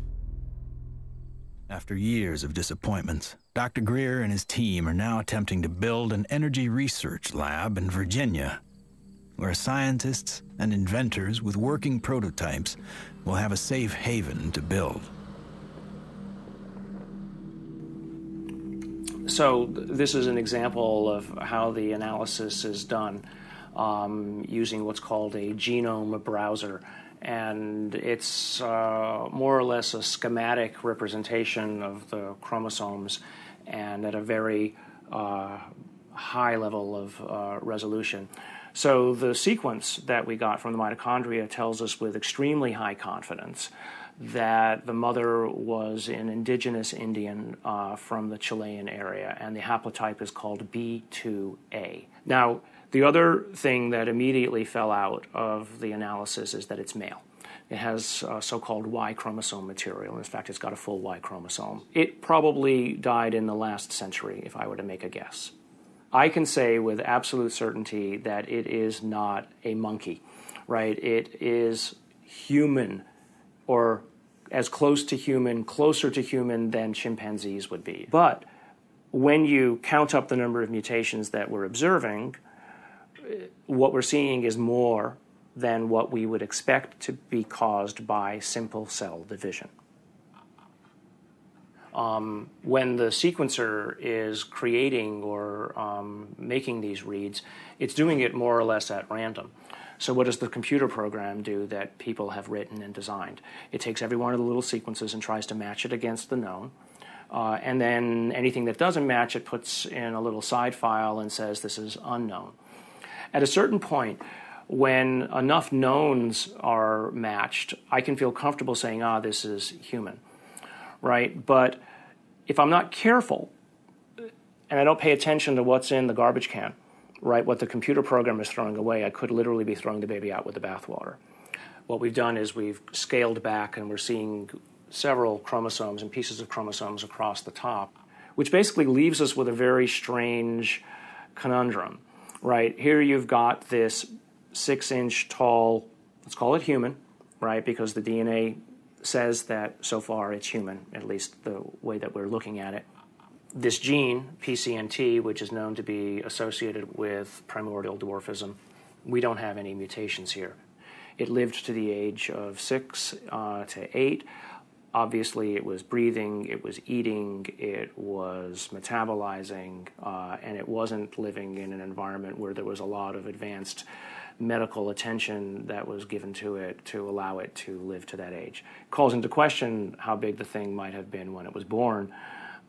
[SPEAKER 2] After years of disappointments, Dr. Greer and his team are now attempting to build an energy research lab in Virginia, where scientists and inventors with working prototypes will have a safe haven to build.
[SPEAKER 8] So this is an example of how the analysis is done using what's called a genome browser. And it's more or less a schematic representation of the chromosomes and at a very high level of resolution. So the sequence that we got from the mitochondria tells us with extremely high confidence that the mother was an indigenous Indian from the Chilean area, and the haplotype is called B2A. Now, the other thing that immediately fell out of the analysis is that it's male. It has so-called Y chromosome material. In fact, it's got a full Y chromosome. It probably died in the last century, if I were to make a guess. I can say with absolute certainty that it is not a monkey, right? It is human, or as close to human, closer to human than chimpanzees would be. But when you count up the number of mutations that we're observing, what we're seeing is more than what we would expect to be caused by simple cell division. When the sequencer is creating or making these reads, it's doing it more or less at random. So what does the computer program do that people have written and designed? It takes every one of the little sequences and tries to match it against the known. And then anything that doesn't match, it puts in a little side file and says this is unknown. At a certain point, when enough knowns are matched, I can feel comfortable saying, this is human, right? But if I'm not careful and I don't pay attention to what's in the garbage can, right, what the computer program is throwing away, I could literally be throwing the baby out with the bathwater. What we've done is we've scaled back and we're seeing several chromosomes and pieces of chromosomes across the top, which basically leaves us with a very strange conundrum, right? Here you've got this 6-inch tall, let's call it human, right, because the DNA says that so far it's human, at least the way that we're looking at it. This gene, PCNT, which is known to be associated with primordial dwarfism, we don't have any mutations here. It lived to the age of 6 to 8. Obviously, it was breathing, it was eating, it was metabolizing, and it wasn't living in an environment where there was a lot of advanced medical attention that was given to it to allow it to live to that age. It calls into question how big the thing might have been when it was born.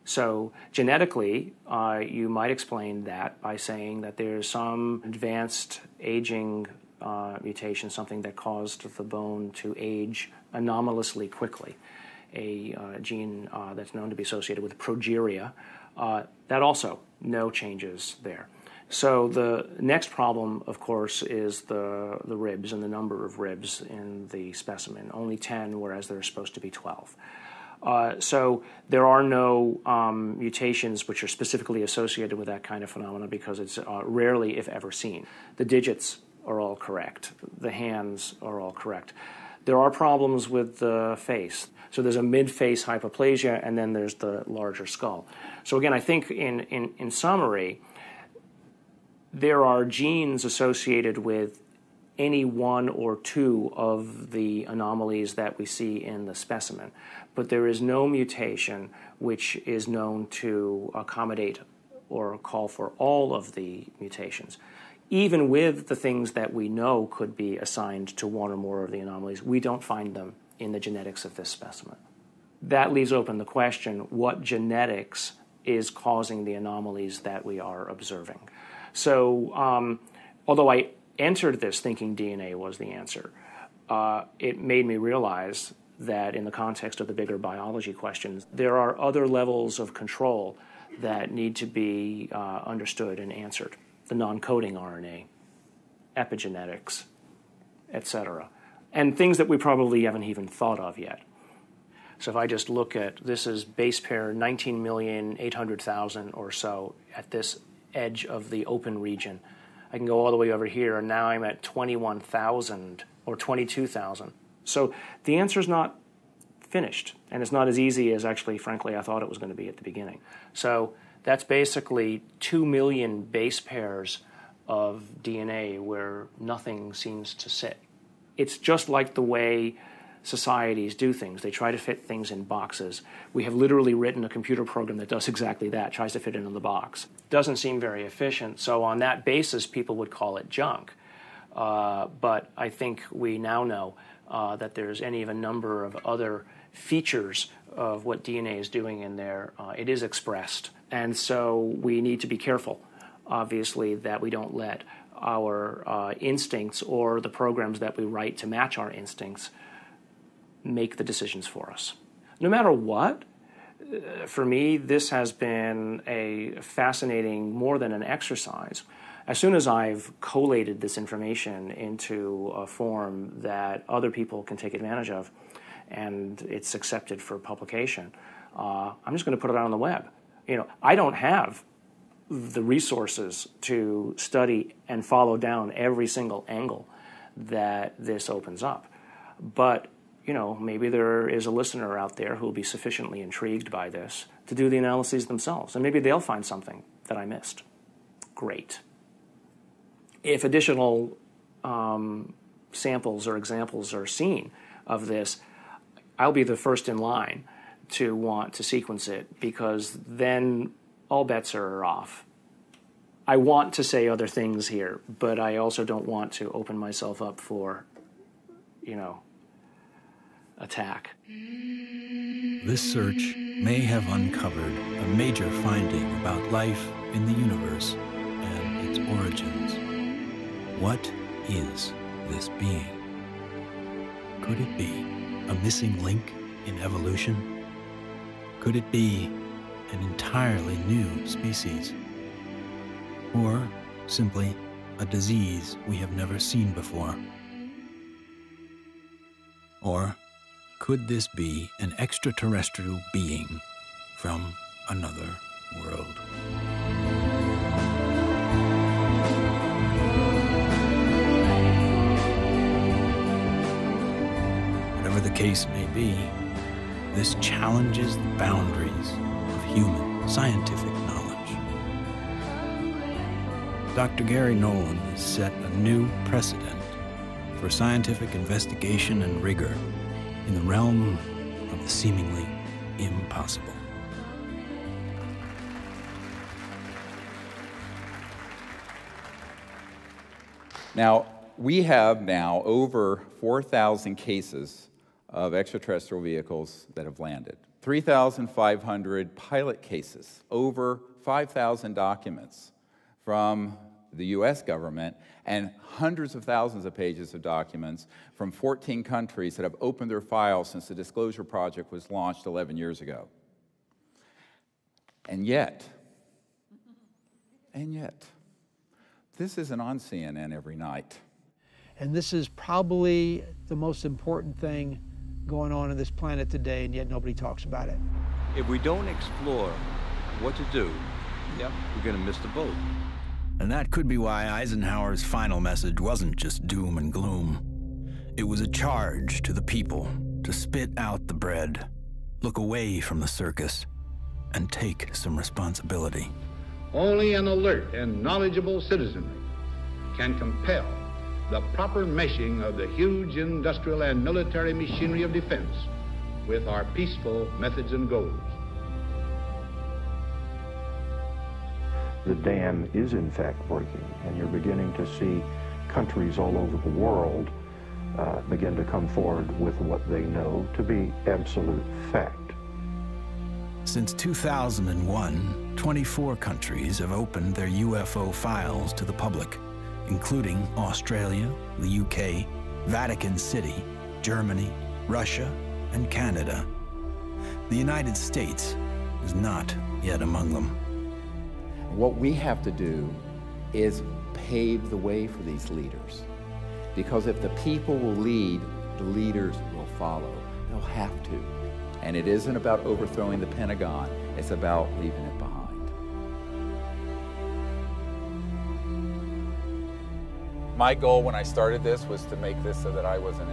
[SPEAKER 8] So genetically, you might explain that by saying that there's some advanced aging mutation, something that caused the bone to age anomalously quickly. A gene that's known to be associated with progeria, that also no changes there. So the next problem, of course, is the ribs and the number of ribs in the specimen. Only 10, whereas there are supposed to be 12. So there are no mutations which are specifically associated with that kind of phenomena because it's rarely, if ever, seen. The digits are all correct. The hands are all correct. There are problems with the face. So there's a mid-face hypoplasia, and then there's the larger skull. So again, I think in summary, there are genes associated with any one or two of the anomalies that we see in the specimen, but there is no mutation which is known to accommodate or call for all of the mutations. Even with the things that we know could be assigned to one or more of the anomalies, we don't find them in the genetics of this specimen. That leaves open the question, what genetics is causing the anomalies that we are observing. So although I entered this thinking DNA was the answer, it made me realize that in the context of the bigger biology questions, there are other levels of control that need to be understood and answered. The non-coding RNA, epigenetics, etc. And things that we probably haven't even thought of yet. So if I just look at, this is base pair 19,800,000 or so at this edge of the open region. I can go all the way over here, and now I'm at 21,000 or 22,000. So the answer is not finished, and it's not as easy as actually, frankly, I thought it was going to be at the beginning. So that's basically 2 million base pairs of DNA where nothing seems to sit. It's just like the way societies do things. They try to fit things in boxes. We have literally written a computer program that does exactly that, tries to fit it in the box. Doesn't seem very efficient, so on that basis, people would call it junk. But I think we now know that there's any of a number of other features of what DNA is doing in there. It is expressed. And so we need to be careful, obviously, that we don't let our instincts or the programs that we write to match our instincts make the decisions for us. No matter what, for me, this has been a fascinating, more than an exercise. As soon as I've collated this information into a form that other people can take advantage of and it's accepted for publication, I'm just going to put it out on the web. You know, I don't have the resources to study and follow down every single angle that this opens up. But you know, maybe there is a listener out there who will be sufficiently intrigued by this to do the analyses themselves, and maybe they'll find something that I missed. Great. If additional samples or examples are seen of this, I'll be the first in line to want to sequence it, because then all bets are off. I want to say other things here, but I also don't want to open myself up for, you know, attack.
[SPEAKER 2] This search may have uncovered a major finding about life in the universe and its origins. What is this being? Could it be a missing link in evolution? Could it be an entirely new species? Or simply a disease we have never seen before? Or could this be an extraterrestrial being from another world? Whatever the case may be, this challenges the boundaries of human scientific knowledge. Dr. Gary Nolan has set a new precedent for scientific investigation and rigor in the realm of the seemingly impossible.
[SPEAKER 6] Now, we have now over 4,000 cases of extraterrestrial vehicles that have landed, 3,500 pilot cases, over 5,000 documents from the US government, and hundreds of thousands of pages of documents from 14 countries that have opened their files since the Disclosure Project was launched 11 years ago. And yet, this isn't on CNN every night.
[SPEAKER 7] And this is probably the most important thing going on this planet today, and yet nobody talks about it.
[SPEAKER 36] If we don't explore what to do, we're going to miss the boat.
[SPEAKER 2] And that could be why Eisenhower's final message wasn't just doom and gloom. It was a charge to the people to spit out the bread, look away from the circus, and take some responsibility.
[SPEAKER 9] Only an alert and knowledgeable citizenry can compel the proper meshing of the huge industrial and military machinery of defense with our peaceful methods and goals.
[SPEAKER 10] The dam is in fact breaking, and you're beginning to see countries all over the world begin to come forward with what they know to be absolute fact.
[SPEAKER 2] Since 2001, 24 countries have opened their UFO files to the public, including Australia, the UK, Vatican City, Germany, Russia, and Canada. The United States is not yet among them.
[SPEAKER 6] What we have to do is pave the way for these leaders. Because if the people will lead, the leaders will follow. They'll have to. And it isn't about overthrowing the Pentagon, it's about leaving it behind. My goal when I started this was to make this so that I wasn't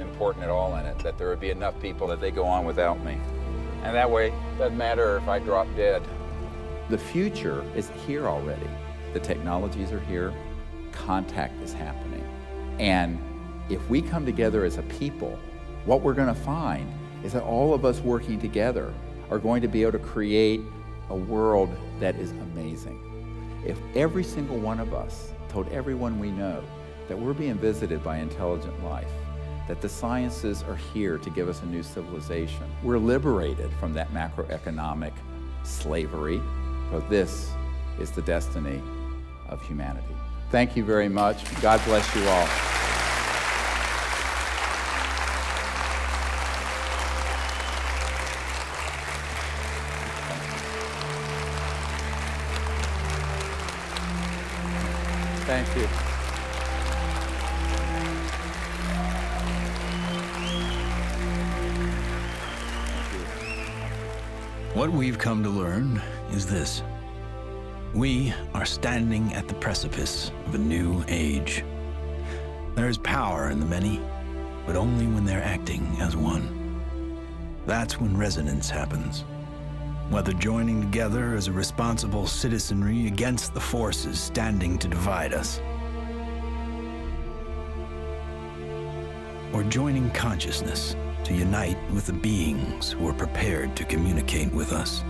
[SPEAKER 6] important at all in it, that there would be enough people that they go on without me. And that way, it doesn't matter if I drop dead. The future is here already. The technologies are here, contact is happening. And if we come together as a people, what we're going to find is that all of us working together are going to be able to create a world that is amazing. If every single one of us told everyone we know that we're being visited by intelligent life, that the sciences are here to give us a new civilization, we're liberated from that macroeconomic slavery, but this is the destiny of humanity. Thank you very much. God bless you all. Thank you.
[SPEAKER 2] What we've come to learn is this. We are standing at the precipice of a new age. There is power in the many, but only when they're acting as one. That's when resonance happens. Whether joining together as a responsible citizenry against the forces standing to divide us, or joining consciousness to unite with the beings who are prepared to communicate with us.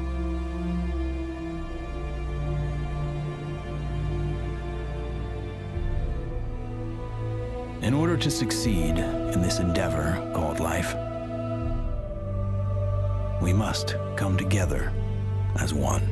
[SPEAKER 2] In order to succeed in this endeavor called life, we must come together as one.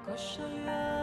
[SPEAKER 1] Koşuyor